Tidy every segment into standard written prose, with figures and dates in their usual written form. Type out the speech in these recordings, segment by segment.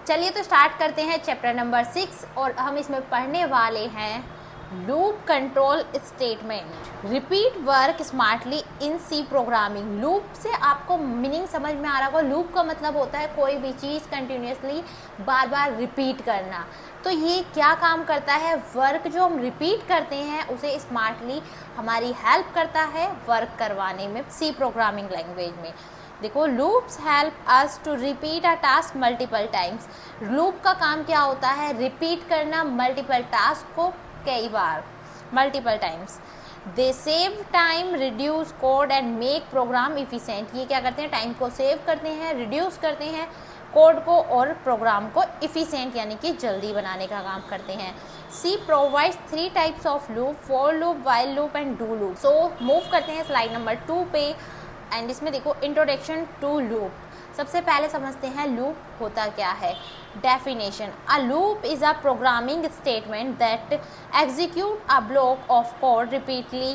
चलिए तो स्टार्ट करते हैं चैप्टर नंबर 6 और हम इसमें पढ़ने वाले हैं loop control statement. Repeat work smartly in C programming. Loop से आपको मीनिंग समझ में आ रहा होगा। लूप का मतलब होता है कोई भी चीज़ कंटिन्यूसली बार बार रिपीट करना। तो ये क्या काम करता है, वर्क जो हम रिपीट करते हैं उसे स्मार्टली हमारी हेल्प करता है वर्क करवाने में सी प्रोग्रामिंग लैंग्वेज में। देखो, loops help us to repeat a task multiple times. Loop का काम क्या होता है, रिपीट करना मल्टीपल टास्क को कई बार, multiple times. They save time, reduce code and make program efficient. ये क्या करते हैं, टाइम को सेव करते हैं, रिड्यूस करते हैं कोड को और प्रोग्राम को इफिशिएंट यानी कि जल्दी बनाने का काम करते हैं। C provides 3 types of loop, for loop, while loop and do loop. So move करते हैं स्लाइड नंबर 2 पे एंड इसमें देखो इंट्रोडक्शन टू लूप। सबसे पहले समझते हैं लूप होता क्या है। Definition, a loop is a programming statement that execute a block of code repeatedly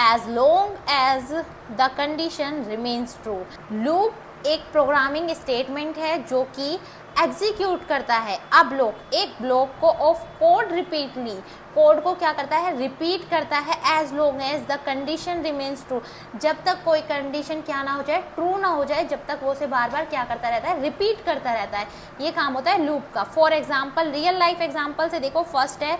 as long as the condition remains true. Loop एक प्रोग्रामिंग स्टेटमेंट है जो कि एग्जीक्यूट करता है अ ब्लॉक, एक ब्लॉक को ऑफ कोड रिपीटली, कोड को क्या करता है, रिपीट करता है as long as the condition remains true, जब तक कोई कंडीशन क्या ना हो जाए, ट्रू ना हो जाए, जब तक वो उसे बार बार क्या करता रहता है, रिपीट करता रहता है। ये काम होता है लूप का। For example, real life example से देखो, फर्स्ट है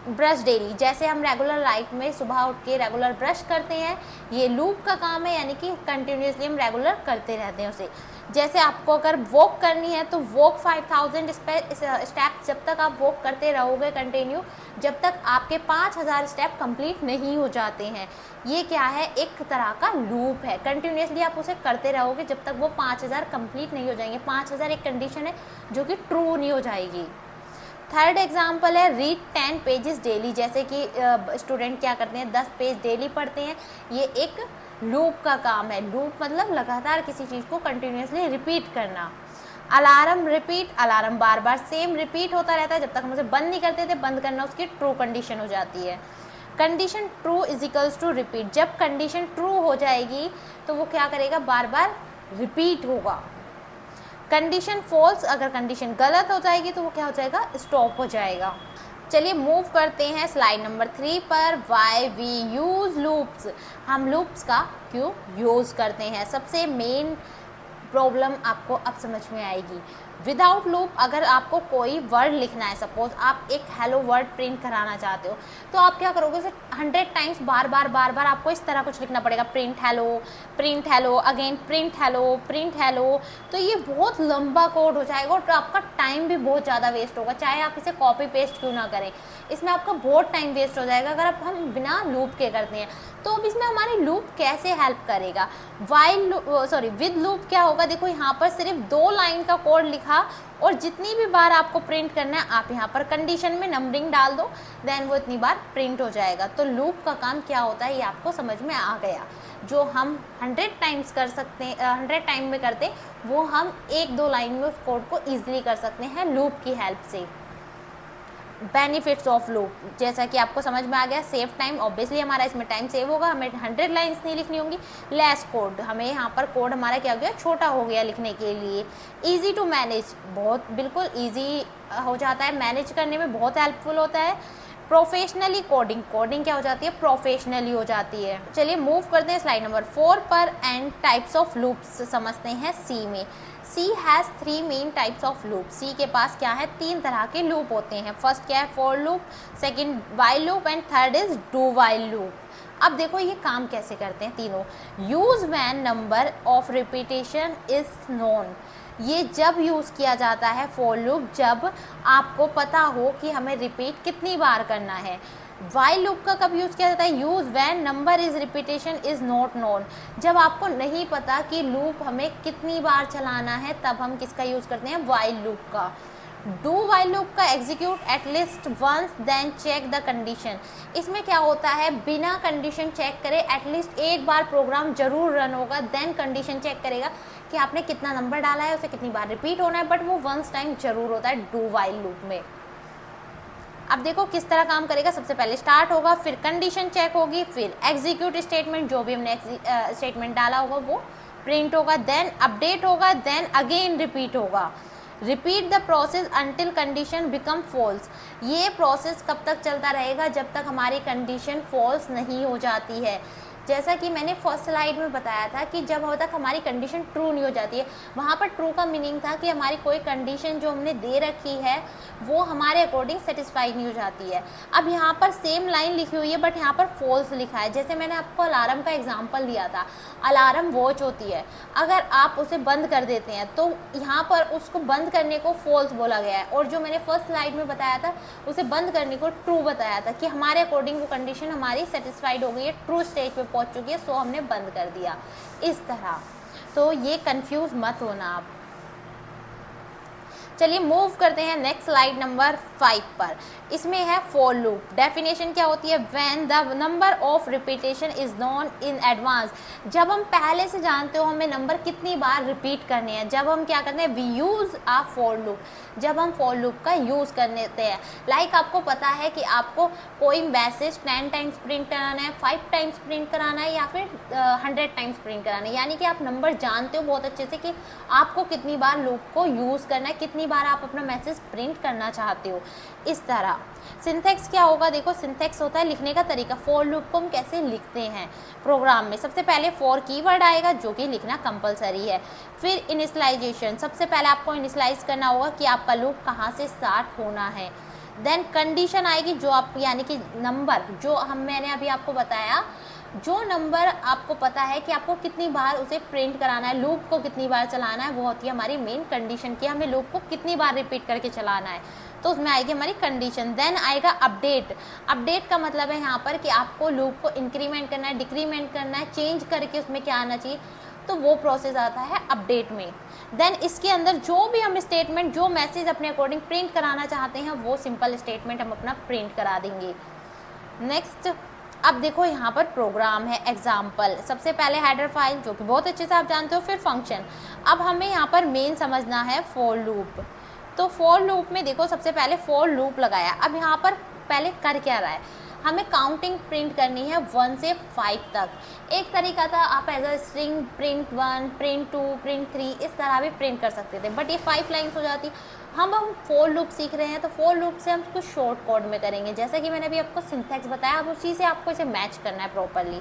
ब्रश डेली। जैसे हम रेगुलर लाइफ में सुबह उठ के रेगुलर ब्रश करते हैं, ये लूप का काम है, यानी कि कंटिन्यूसली हम रेगुलर करते रहते हैं उसे। जैसे आपको अगर वॉक करनी है तो वॉक 5000 स्टेप, जब तक आप वॉक करते रहोगे कंटिन्यू, जब तक आपके 5000 स्टेप कंप्लीट नहीं हो जाते हैं। ये क्या है, एक तरह का लूप है। कंटिन्यूसली आप उसे करते रहोगे जब तक वो 5000 कंप्लीट नहीं हो जाएंगे। 5000 एक कंडीशन है जो कि ट्रू नहीं हो जाएगी। थर्ड एग्जाम्पल है रीड 10 पेजेस डेली। जैसे कि स्टूडेंट क्या करते हैं, 10 पेज डेली पढ़ते हैं। ये एक लूप का काम है। लूप मतलब लगातार किसी चीज़ को कंटिन्यूसली रिपीट करना। अलार्म रिपीट, अलार्म बार बार सेम रिपीट होता रहता है जब तक हम उसे बंद नहीं करते थे, बंद करना उसकी ट्रू कंडीशन हो जाती है। Condition true is equals to repeat, जब कंडीशन ट्रू हो जाएगी तो वो क्या करेगा, बार बार रिपीट होगा। कंडीशन फॉल्स, अगर कंडीशन गलत हो जाएगी तो वो क्या हो जाएगा, स्टॉप हो जाएगा। चलिए मूव करते हैं स्लाइड नंबर 3 पर। वाई वी यूज़ लूप्स, हम लूप्स का क्यों यूज़ करते हैं, सबसे मेन प्रॉब्लम आपको अब समझ में आएगी। विदाउट लूप, अगर आपको कोई वर्ड लिखना है, सपोज आप एक हेलो वर्ड प्रिंट कराना चाहते हो, तो आप क्या करोगे, उसे 100 टाइम्स बार बार आपको इस तरह कुछ लिखना पड़ेगा, print hello again, print hello. तो ये बहुत लंबा कोड हो जाएगा और आपका टाइम भी बहुत ज़्यादा वेस्ट होगा, चाहे आप इसे कॉपी पेस्ट क्यों ना करें। इसमें आपका बहुत टाइम वेस्ट हो जाएगा अगर हम बिना लूप के करते हैं। तो अब इसमें हमारी लूप कैसे हेल्प करेगा, विद लूप क्या होगा, देखो यहाँ पर सिर्फ 2 लाइन का कोड लिखा और जितनी भी बार आपको प्रिंट करना है आप यहाँ पर कंडीशन में नंबरिंग डाल दो, देन वो इतनी बार प्रिंट हो जाएगा। तो लूप का काम क्या होता है ये आपको समझ में आ गया। जो हम 100 टाइम्स कर सकते हैं, 100 टाइम में करते, वो हम 1-2 लाइन में उस कोड को ईजिली कर सकते हैं लूप की हेल्प से। बेनिफिट्स ऑफ लूप, जैसा कि आपको समझ में आ गया, सेव टाइम, ऑब्वियसली हमारा इसमें टाइम सेव होगा, हमें 100 लाइंस नहीं लिखनी होंगी। लेस कोड, हमें यहाँ पर कोड हमारा क्या हो गया, छोटा हो गया लिखने के लिए। इजी टू मैनेज, बहुत बिल्कुल इजी हो जाता है, मैनेज करने में बहुत हेल्पफुल होता है। प्रोफेशनली कोडिंग, कोडिंग क्या हो जाती है, प्रोफेशनली हो जाती है। चलिए मूव करते हैं स्लाइड नंबर 4 पर एंड टाइप्स ऑफ लूप्स समझते हैं सी में। C has 3 main types of loop. C के पास क्या है, 3 तरह के लूप होते हैं। फर्स्ट क्या है, for loop, second while loop and third is do while loop. अब देखो ये काम कैसे करते हैं तीनों। Use when number of repetition is known, ये जब यूज़ किया जाता है फॉर लूप जब आपको पता हो कि हमें रिपीट कितनी बार करना है। वाइल लूप का कब यूज़ किया जाता है, use when number is repetition is not known, जब आपको नहीं पता कि लूप हमें कितनी बार चलाना है तब हम किसका यूज़ करते हैं, वाइल लूप का। डू वाइल लूप का execute at least once then check the condition, इसमें क्या होता है, बिना कंडीशन चेक करे एटलीस्ट एक बार प्रोग्राम जरूर रन होगा, देन कंडीशन चेक करेगा कि आपने कितना नंबर डाला है, उसे कितनी बार रिपीट होना है, बट वो वंस टाइम जरूर होता है डू वाइल लूप में। अब देखो किस तरह काम करेगा, सबसे पहले स्टार्ट होगा, फिर कंडीशन चेक होगी, फिर एग्जीक्यूट स्टेटमेंट, जो भी हमने स्टेटमेंट डाला होगा वो प्रिंट होगा, देन अपडेट होगा, देन अगेन रिपीट होगा। Repeat the process until condition become false. ये प्रोसेस कब तक चलता रहेगा, जब तक हमारी कंडीशन फॉल्स नहीं हो जाती है। जैसा कि मैंने फर्स्ट स्लाइड में बताया था कि जब तक हमारी कंडीशन ट्रू नहीं हो जाती है, वहाँ पर ट्रू का मीनिंग था कि हमारी कोई कंडीशन जो हमने दे रखी है वो हमारे अकॉर्डिंग सेटिस्फाई नहीं हो जाती है। अब यहाँ पर सेम लाइन लिखी हुई है बट यहाँ पर फॉल्स लिखा है। जैसे मैंने आपको अलार्म का एग्जांपल दिया था, अलार्म वॉच होती है, अगर आप उसे बंद कर देते हैं तो यहाँ पर उसको बंद करने को फॉल्स बोला गया है, और जो मैंने फर्स्ट स्लाइड में बताया था उसे बंद करने को ट्रू बताया था कि हमारे अकॉर्डिंग वो कंडीशन हमारी सेटिस्फाइड हो गई है, ट्रू स्टेज पे पहुँच चुकी है, सो हमने बंद कर दिया इस तरह। तो ये कंफ्यूज मत होना आप। चलिए मूव करते हैं नेक्स्ट स्लाइड नंबर 5 पर। इसमें है फॉर लूप। डेफिनेशन क्या होती है, when the number of repetition is known in advance. जब हम पहले से जानते हो हमें नंबर कितनी बार रिपीट करने हैं, जब हम क्या करते हैं, we use a for loop, जब हम फॉर लूप का यूज़ करते हैं। लाइक आपको पता है कि आपको कोई मैसेज 10 टाइम्स प्रिंट कराना है, 5 टाइम्स प्रिंट कराना है या फिर 100 टाइम्स प्रिंट कराना है, यानी कि आप नंबर जानते हो बहुत अच्छे से कि आपको कितनी बार लूप को यूज़ करना है, कितनी बार आप अपना मैसेज प्रिंट करना चाहते हो। इस तरह सिंथेक्स क्या होगा, देखो सिंथेक्स होता है लिखने का तरीका। फॉर लूप को हम कैसे लिखते हैं प्रोग्राम में, सबसे पहले फॉर कीवर्ड आएगा जो कि लिखना कंपलसरी है। फिर इनिशियलाइजेशन, सबसे पहले आपको इनिशियलाइज करना होगा कि आपका लूप कहाँ से स्टार्ट होना है। देन कंडीशन आएगी, जो आप यानी कि नंबर जो मैंने अभी आपको बताया, जो नंबर आपको पता है कि आपको कितनी बार उसे प्रिंट कराना है, लूप को कितनी बार चलाना है, वो होती है हमारी मेन कंडीशन कि हमें लूप को कितनी बार रिपीट करके चलाना है, तो उसमें आएगी हमारी कंडीशन। देन आएगा अपडेट। अपडेट का मतलब है यहाँ पर कि आपको लूप को इंक्रीमेंट करना है, डिक्रीमेंट करना है, चेंज करके उसमें क्या आना चाहिए, तो वो प्रोसेस आता है अपडेट में। देन इसके अंदर जो भी हम स्टेटमेंट, जो मैसेज अपने अकॉर्डिंग प्रिंट कराना चाहते हैं, वो सिंपल स्टेटमेंट हम अपना प्रिंट करा देंगे। नेक्स्ट, अब देखो यहाँ पर प्रोग्राम है एग्जाम्पल। सबसे पहले हेडर फाइल जो कि बहुत अच्छे से आप जानते हो, फिर फंक्शन। अब हमें यहाँ पर मेन समझना है फॉर लूप। तो फॉर लूप में देखो सबसे पहले फॉर लूप लगाया। अब यहाँ पर पहले कर क्या रहा है, हमें काउंटिंग प्रिंट करनी है 1 से 5 तक। एक तरीका था आप as a string print 1, print 2, print 3 इस तरह भी प्रिंट कर सकते थे, बट ये 5 लाइन्स हो जाती। हम फॉर लूप सीख रहे हैं तो फॉर लूप से हम इसको शॉर्ट कोड में करेंगे, जैसा कि मैंने अभी आपको सिंथेक्स बताया, अब उसी से आपको इसे मैच करना है प्रॉपरली।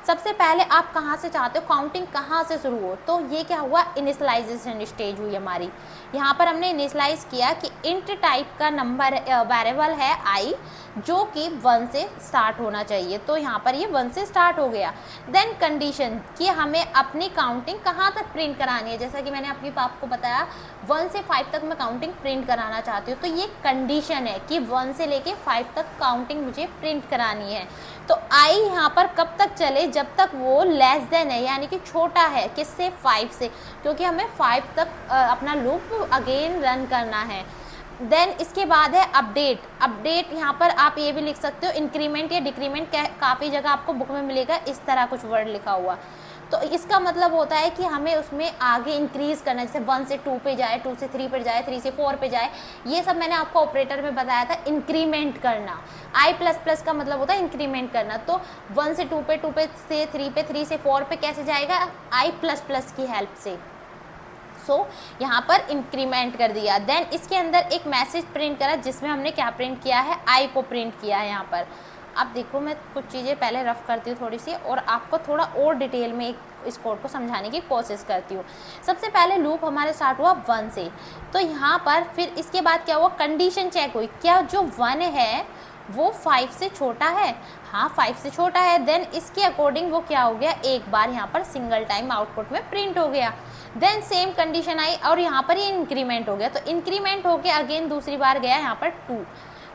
सबसे पहले आप कहाँ से चाहते हो काउंटिंग कहाँ से शुरू हो, तो ये क्या हुआ, इनिशियलाइजेशन स्टेज हुई हमारी। यहाँ पर हमने इनिशियलाइज किया कि इंट टाइप का नंबर वेरिएबल है आई, जो कि 1 से स्टार्ट होना चाहिए, तो यहाँ पर ये 1 से स्टार्ट हो गया। देन कंडीशन कि हमें अपनी काउंटिंग कहाँ तक प्रिंट करानी है, जैसा कि मैंने आपको बताया 1 से 5 तक मैं काउंटिंग प्रिंट कराना चाहती हूँ, तो ये कंडीशन है कि 1 से लेके 5 तक काउंटिंग मुझे प्रिंट करानी है। तो आई यहाँ पर कब तक चले, जब तक वो लेस देन है, यानी कि छोटा है किससे, 5 से, क्योंकि हमें 5 तक अपना लूप अगेन रन करना है। देन इसके बाद है अपडेट। अपडेट यहाँ पर आप ये भी लिख सकते हो इंक्रीमेंट या डिक्रीमेंट, काफ़ी जगह आपको बुक में मिलेगा इस तरह कुछ वर्ड लिखा हुआ। तो इसका मतलब होता है कि हमें उसमें आगे इंक्रीज़ करना है, जैसे 1 से 2 पे जाए, 2 से 3 पे जाए, 3 से 4 पे जाए। ये सब मैंने आपको ऑपरेटर में बताया था, इंक्रीमेंट करना। I++ का मतलब होता है इंक्रीमेंट करना। तो 1 से 2 पे, 2 पे से 3 पे, 3 से 4 पे कैसे जाएगा, I++ की हेल्प से। सो यहाँ पर इंक्रीमेंट कर दिया। देन इसके अंदर एक मैसेज प्रिंट करा जिसमें हमने क्या प्रिंट किया है, आई को प्रिंट किया है यहाँ पर। अब देखो मैं कुछ चीज़ें पहले रफ करती हूँ थोड़ी सी, और आपको थोड़ा और डिटेल में इस कोड को समझाने की कोशिश करती हूँ। सबसे पहले लूप हमारे स्टार्ट हुआ 1 से, तो यहाँ पर फिर इसके बाद क्या हुआ, कंडीशन चेक हुई, क्या जो 1 है वो 5 से छोटा है, हाँ 5 से छोटा है। देन इसके अकॉर्डिंग वो क्या हो गया, एक बार यहाँ पर सिंगल टाइम आउटपुट में प्रिंट हो गया। देन सेम कंडीशन आई और यहाँ पर ये इंक्रीमेंट हो गया, तो इंक्रीमेंट हो के अगेन दूसरी बार गया यहाँ पर 2,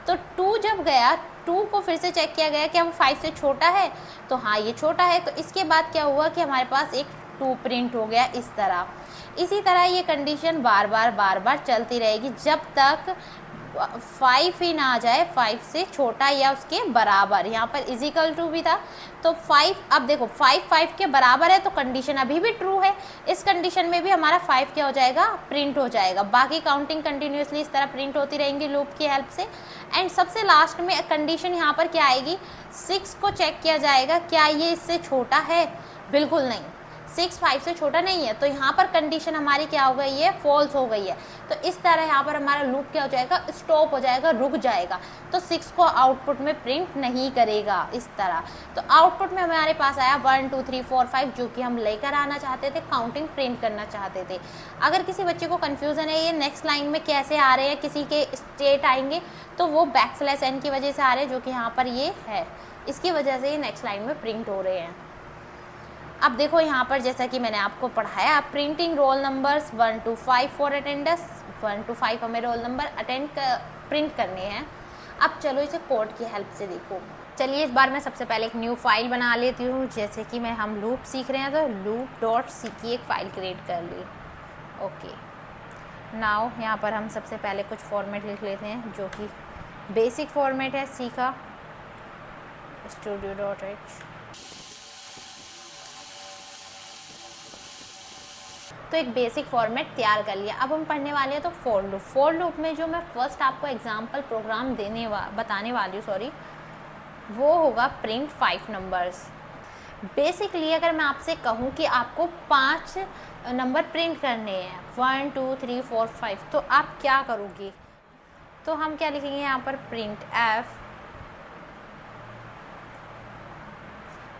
तो 2 जब गया 2 को फिर से चेक किया गया कि हम 5 से छोटा है, तो हाँ ये छोटा है। तो इसके बाद क्या हुआ कि हमारे पास एक 2 प्रिंट हो गया इस तरह। इसी तरह ये कंडीशन बार बार चलती रहेगी जब तक 5 ही ना आ जाए 5 से छोटा या उसके बराबर। यहाँ पर इजिकल टू भी था, तो 5, अब देखो 5 के बराबर है तो कंडीशन अभी भी ट्रू है। इस कंडीशन में भी हमारा 5 क्या हो जाएगा, प्रिंट हो जाएगा। बाकी काउंटिंग कंटिन्यूसली इस तरह प्रिंट होती रहेंगी लूप की हेल्प से। एंड सबसे लास्ट में कंडीशन यहाँ पर क्या आएगी, 6 को चेक किया जाएगा, क्या ये इससे छोटा है, बिल्कुल नहीं। 6 5 से छोटा नहीं है, तो यहाँ पर कंडीशन हमारी क्या हो गई है, फॉल्स हो गई है। तो इस तरह यहाँ पर हमारा लूप क्या हो जाएगा, स्टॉप हो जाएगा, रुक जाएगा। तो 6 को आउटपुट में प्रिंट नहीं करेगा इस तरह। तो आउटपुट में हमारे पास आया 1 2 3 4 5, जो कि हम लेकर आना चाहते थे, काउंटिंग प्रिंट करना चाहते थे। अगर किसी बच्चे को कन्फ्यूज़न है ये नेक्स्ट लाइन में कैसे आ रहे हैं, किसी के स्टेट आएंगे, तो वो \n की वजह से आ रहे हैं, जो कि यहाँ पर ये है, इसकी वजह से ये नेक्स्ट लाइन में प्रिंट हो रहे हैं। अब देखो यहाँ पर जैसा कि मैंने आपको पढ़ाया, printing roll numbers 1 to 5 for attendance. 1 to 5 हमें रोल नंबर प्रिंट करने हैं। अब चलो इसे कोड की हेल्प से देखो। चलिए इस बार मैं सबसे पहले एक न्यू फाइल बना लेती हूँ। जैसे कि हम लूप सीख रहे हैं, तो loop.c की एक फ़ाइल क्रिएट कर ली। ओके, नाउ यहाँ पर हम सबसे पहले कुछ फॉर्मेट लिख लेते हैं, जो कि बेसिक फॉर्मेट है सी का, studio.h। तो एक बेसिक फॉर्मेट तैयार कर लिया। अब हम पढ़ने वाले हैं तो फॉर लूप। फॉर लूप में जो मैं फर्स्ट आपको एग्जांपल प्रोग्राम बताने वाली हूँ, वो होगा प्रिंट 5 नंबर्स। बेसिकली अगर मैं आपसे कहूँ कि आपको 5 नंबर प्रिंट करने हैं, 1 2 3 4 5, तो आप क्या करोगे? तो हम क्या लिखेंगे यहाँ पर, प्रिंट f,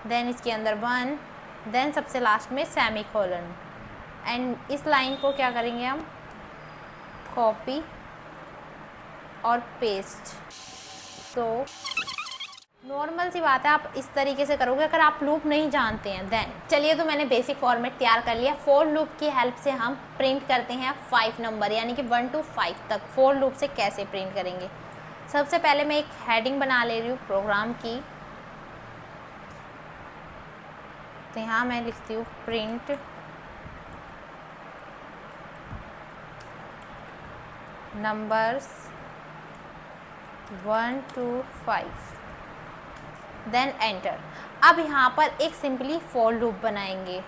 देन इसके अंदर 1, देन सबसे लास्ट में सेमी कोलन। एंड इस लाइन को क्या करेंगे हम, कॉपी और पेस्ट। तो नॉर्मल सी बात है, आप इस तरीके से करोगे अगर आप लूप नहीं जानते हैं। देन चलिए, तो मैंने बेसिक फॉर्मेट तैयार कर लिया। फॉर लूप की हेल्प से हम प्रिंट करते हैं 5 नंबर, यानी कि 1 to 5 तक। फॉर लूप से कैसे प्रिंट करेंगे? सबसे पहले मैं एक हेडिंग बना ले रही हूँ प्रोग्राम की। तो यहाँ मैं लिखती हूँ print numbers 1 to 5, then enter. अब यहाँ पर एक सिंपली फॉर लूप बनाएंगे।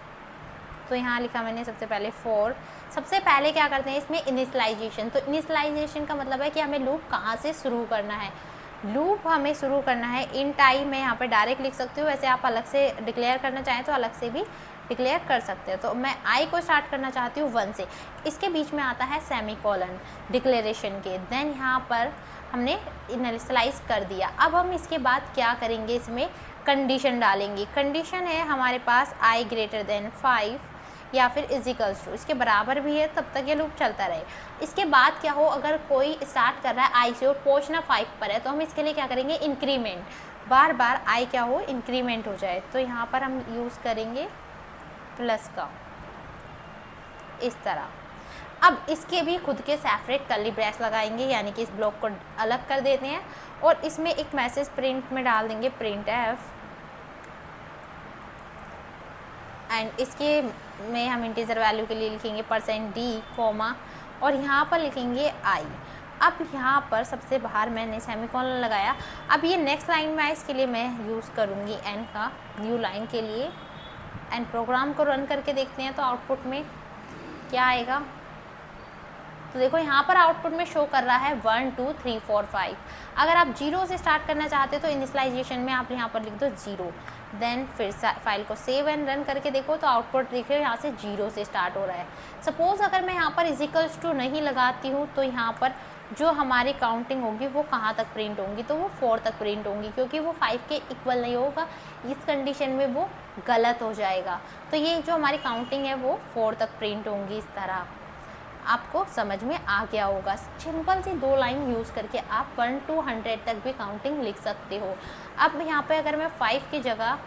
तो यहाँ लिखा मैंने सबसे पहले फॉर। सबसे पहले क्या करते हैं इसमें, इनिशियलाइजेशन। तो इनिशियलाइजेशन का मतलब है कि हमें लूप कहाँ से शुरू करना है। लूप हमें शुरू करना है इन टाइम में। यहाँ पे डायरेक्ट लिख सकते हो, वैसे आप अलग से डिक्लेयर करना चाहें तो अलग से भी डिक्लेयर कर सकते हो। तो मैं आई को स्टार्ट करना चाहती हूँ 1 से। इसके बीच में आता है सेमी कोलन डिक्लेरेशन के। देन यहाँ पर हमने इनिशियलाइज कर दिया। अब हम इसके बाद क्या करेंगे, इसमें कंडीशन डालेंगे। कंडीशन है हमारे पास i greater than 5 या फिर इजिकल्स टू, इसके बराबर भी है, तब तक ये लूप चलता रहे। इसके बाद क्या हो, अगर कोई स्टार्ट कर रहा है i से और पहुँचना 5 पर है, तो हम इसके लिए क्या करेंगे, इंक्रीमेंट। बार बार i क्या हो, इंक्रीमेंट हो जाए। तो यहाँ पर हम यूज़ करेंगे प्लस का, इस तरह। अब इसके भी खुद के सेपरेट कर्ली ब्रेस लगाएंगे, यानी कि इस ब्लॉक को अलग कर देते हैं और इसमें एक मैसेज प्रिंट में डाल देंगे, प्रिंट f। एंड इसके में हम इंटीजर वैल्यू के लिए लिखेंगे %d, कॉमा, और यहाँ पर लिखेंगे i। अब यहाँ पर सबसे बाहर मैंने सेमीकोलन लगाया। अब ये नेक्स्ट लाइन में, इसके लिए मैं यूज़ करूँगी n का, न्यू लाइन के लिए। एंड प्रोग्राम को रन करके देखते हैं तो आउटपुट में क्या आएगा। तो देखो यहाँ पर आउटपुट में शो कर रहा है 1 2 3 4 5। अगर आप 0 से स्टार्ट करना चाहते हो तो इनिशियलाइजेशन में आप यहाँ पर लिख दो 0। देन फिर फाइल को सेव एंड रन करके देखो तो आउटपुट देखिए यहाँ से 0 से स्टार्ट हो रहा है। सपोज़ अगर मैं यहाँ पर इजिकल्स टू नहीं लगाती हूँ तो यहाँ पर जो हमारी काउंटिंग होगी वो कहाँ तक प्रिंट होंगी, तो वो 4 तक प्रिंट होंगी, क्योंकि वो 5 के इक्वल नहीं होगा। इस कंडीशन में वो गलत हो जाएगा। तो ये जो हमारी काउंटिंग है वो 4 तक प्रिंट होंगी। इस तरह आपको समझ में आ गया होगा। सिंपल सी 2 लाइन यूज़ करके आप 1 to 100 तक भी काउंटिंग लिख सकते हो। अब यहाँ पे अगर मैं 5 की जगह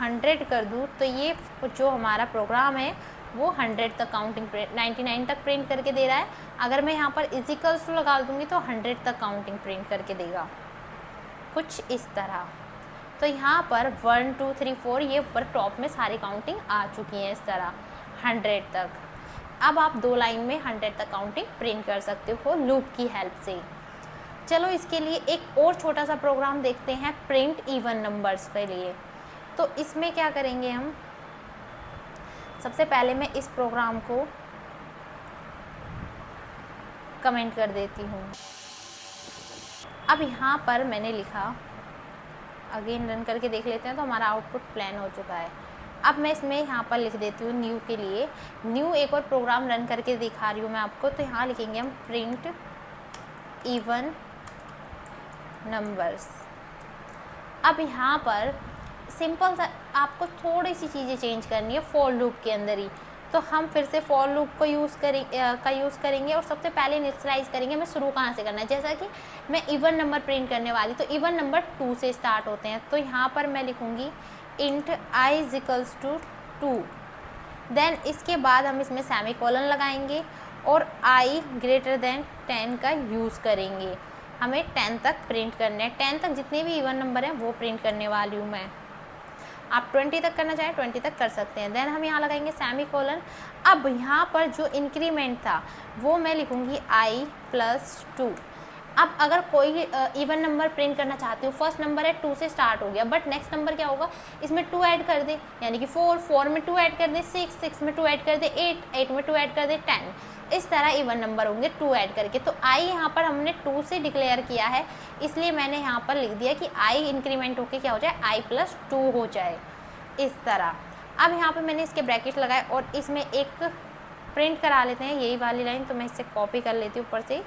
100 कर दूँ तो ये जो हमारा प्रोग्राम है वो 100 तक काउंटिंग 99 तक प्रिंट करके दे रहा है। अगर मैं यहाँ पर इजिकल्स टू लगा दूँगी तो 100 तक काउंटिंग प्रिंट करके देगा, कुछ इस तरह। तो यहाँ पर 1 2 3 4 ये ऊपर टॉप में सारी काउंटिंग आ चुकी है, इस तरह 100 तक। अब आप 2 लाइन में 100 तक काउंटिंग प्रिंट कर सकते हो लूप की हेल्प से। चलो इसके लिए एक और छोटा सा प्रोग्राम देखते हैं, प्रिंट इवन नंबर्स के लिए। तो इसमें क्या करेंगे हम, सबसे पहले मैं इस प्रोग्राम को कमेंट कर देती हूँ। अब यहाँ पर मैंने लिखा, अगेन रन करके देख लेते हैं तो हमारा आउटपुट प्लेन हो चुका है। अब मैं इसमें यहाँ पर लिख देती हूँ न्यू के लिए, न्यू एक और प्रोग्राम रन करके दिखा रही हूँ मैं आपको। तो यहाँ लिखेंगे हम प्रिंट इवन नंबर्स। अब यहाँ पर सिंपल सा आपको थोड़ी सी चीज़ें चेंज करनी है फॉर लूप के अंदर ही। तो हम फिर से फॉर लूप को यूज़ करेंगे और सबसे पहले इनिशियलाइज करेंगे हमें शुरू कहाँ से करना है। जैसा कि मैं इवन नंबर प्रिंट करने वाली, तो इवन नंबर 2 से स्टार्ट होते हैं। तो यहाँ पर मैं लिखूँगी int i is equals to 2। Then इसके बाद हम इसमें सेमीकोलन लगाएंगे और i ग्रेटर देन 10 का यूज़ करेंगे। हमें 10 तक प्रिंट करने हैं, 10 तक जितने भी इवन नंबर हैं वो प्रिंट करने वाली हूँ मैं। आप 20 तक करना चाहें 20 तक कर सकते हैं। देन हम यहाँ लगाएंगे सेमीकोलन। अब यहाँ पर जो इंक्रीमेंट था वो मैं लिखूँगी i प्लस 2। अब अगर कोई इवन नंबर प्रिंट करना चाहती हूँ, फर्स्ट नंबर है 2 से स्टार्ट हो गया, बट नेक्स्ट नंबर क्या होगा, इसमें 2 ऐड कर दे, यानी कि 4 में 2 ऐड कर दे, 6 में 2 ऐड कर दे, 8 में 2 ऐड कर दे, 10। इस तरह इवन नंबर होंगे 2 ऐड करके। तो i यहाँ पर हमने 2 से डिक्लेयर किया है, इसलिए मैंने यहाँ पर लिख दिया कि i इंक्रीमेंट होके क्या हो जाए, i प्लस 2 हो जाए, इस तरह। अब यहाँ पर मैंने इसके ब्रैकेट लगाए और इसमें एक प्रिंट करा लेते हैं यही वाली लाइन। तो मैं इससे कॉपी कर लेती हूँ ऊपर से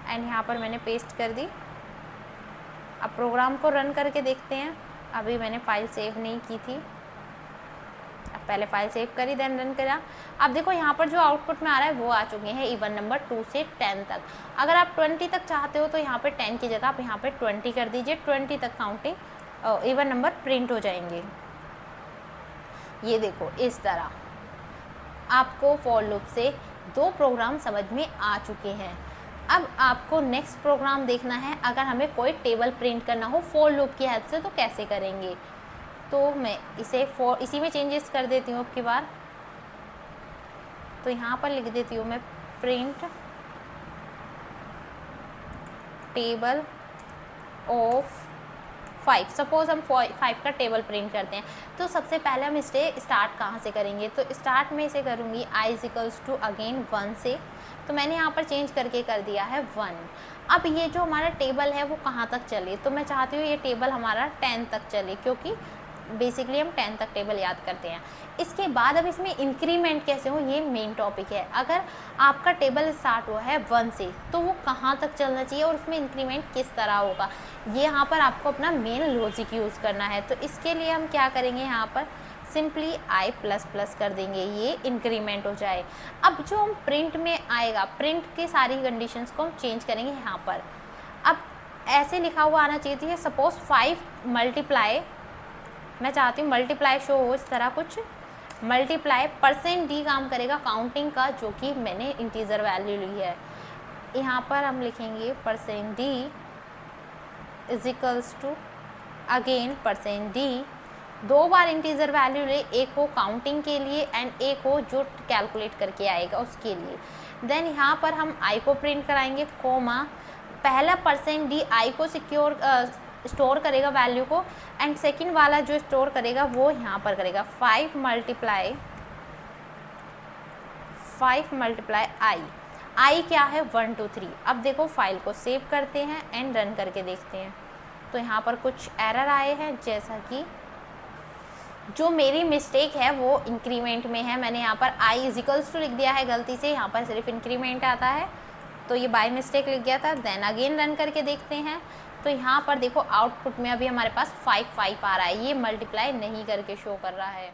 एंड यहाँ पर मैंने पेस्ट कर दी। अब प्रोग्राम को रन करके देखते हैं। अभी मैंने फ़ाइल सेव नहीं की थी, अब पहले फ़ाइल सेव करी देन रन करा। अब देखो यहाँ पर जो आउटपुट में आ रहा है वो आ चुके हैं इवन नंबर 2 से 10 तक। अगर आप 20 तक चाहते हो तो यहाँ पे 10 की जगह आप यहाँ पे 20 कर दीजिए, 20 तक काउंटिंग इवन नंबर प्रिंट हो जाएंगे। ये देखो इस तरह आपको फॉर लूप से 2 प्रोग्राम समझ में आ चुके हैं। अब आपको नेक्स्ट प्रोग्राम देखना है। अगर हमें कोई टेबल प्रिंट करना हो फॉर लूप की हेल्प से तो कैसे करेंगे। तो मैं इसे इसी में चेंजेस कर देती हूँ अब की बार। तो यहाँ पर लिख देती हूँ मैं प्रिंट टेबल ऑफ 5। सपोज हम 5 का टेबल प्रिंट करते हैं, तो सबसे पहले हम इसे स्टार्ट कहाँ से करेंगे। तो स्टार्ट में इसे करूँगी i is equals to again 1 से। तो मैंने यहाँ पर चेंज करके कर दिया है 1। अब ये जो हमारा टेबल है वो कहाँ तक चले, तो मैं चाहती हूँ ये टेबल हमारा 10 तक चले, क्योंकि बेसिकली हम 10 तक टेबल याद करते हैं। इसके बाद अब इसमें इंक्रीमेंट कैसे हो, ये मेन टॉपिक है। अगर आपका टेबल स्टार्ट हुआ है 1 से तो वो कहाँ तक चलना चाहिए और उसमें इंक्रीमेंट किस तरह होगा, ये यहाँ पर आपको अपना मेन लॉजिक यूज़ करना है। तो इसके लिए हम क्या करेंगे, यहाँ पर सिंपली i प्लस प्लस कर देंगे, ये इंक्रीमेंट हो जाए। अब जो हम प्रिंट में आएगा, प्रिंट की सारी कंडीशंस को हम चेंज करेंगे यहाँ पर। अब ऐसे लिखा हुआ आना चाहिए थी, सपोज 5 मल्टीप्लाई, मैं चाहती हूँ मल्टीप्लाई शो हो इस तरह कुछ, मल्टीप्लाई %d काम करेगा काउंटिंग का, जो कि मैंने इंटीजर वैल्यू ली है। यहाँ पर हम लिखेंगे %d is equals to again %d। 2 बार इंटीजर वैल्यू ले, एक हो काउंटिंग के लिए एंड एक हो जो कैलकुलेट करके आएगा उसके लिए। देन यहाँ पर हम i को प्रिंट कराएंगे, कोमा पहला %d i को सिक्योर स्टोर करेगा वैल्यू को, एंड सेकंड वाला जो स्टोर करेगा वो यहाँ पर करेगा 5 मल्टीप्लाई i क्या है 1 2 3। अब देखो फाइल को सेव करते हैं एंड रन करके देखते हैं। तो यहाँ पर कुछ एरर आए हैं, जैसा कि जो मेरी मिस्टेक है वो इंक्रीमेंट में है। मैंने यहाँ पर i इज इक्वल्स टू लिख दिया है गलती से, यहाँ पर सिर्फ इंक्रीमेंट आता है, तो ये बाय मिस्टेक लिख गया था। देन अगेन रन करके देखते हैं। तो यहाँ पर देखो आउटपुट में अभी हमारे पास 5 आ रहा है, ये मल्टीप्लाई नहीं करके शो कर रहा है।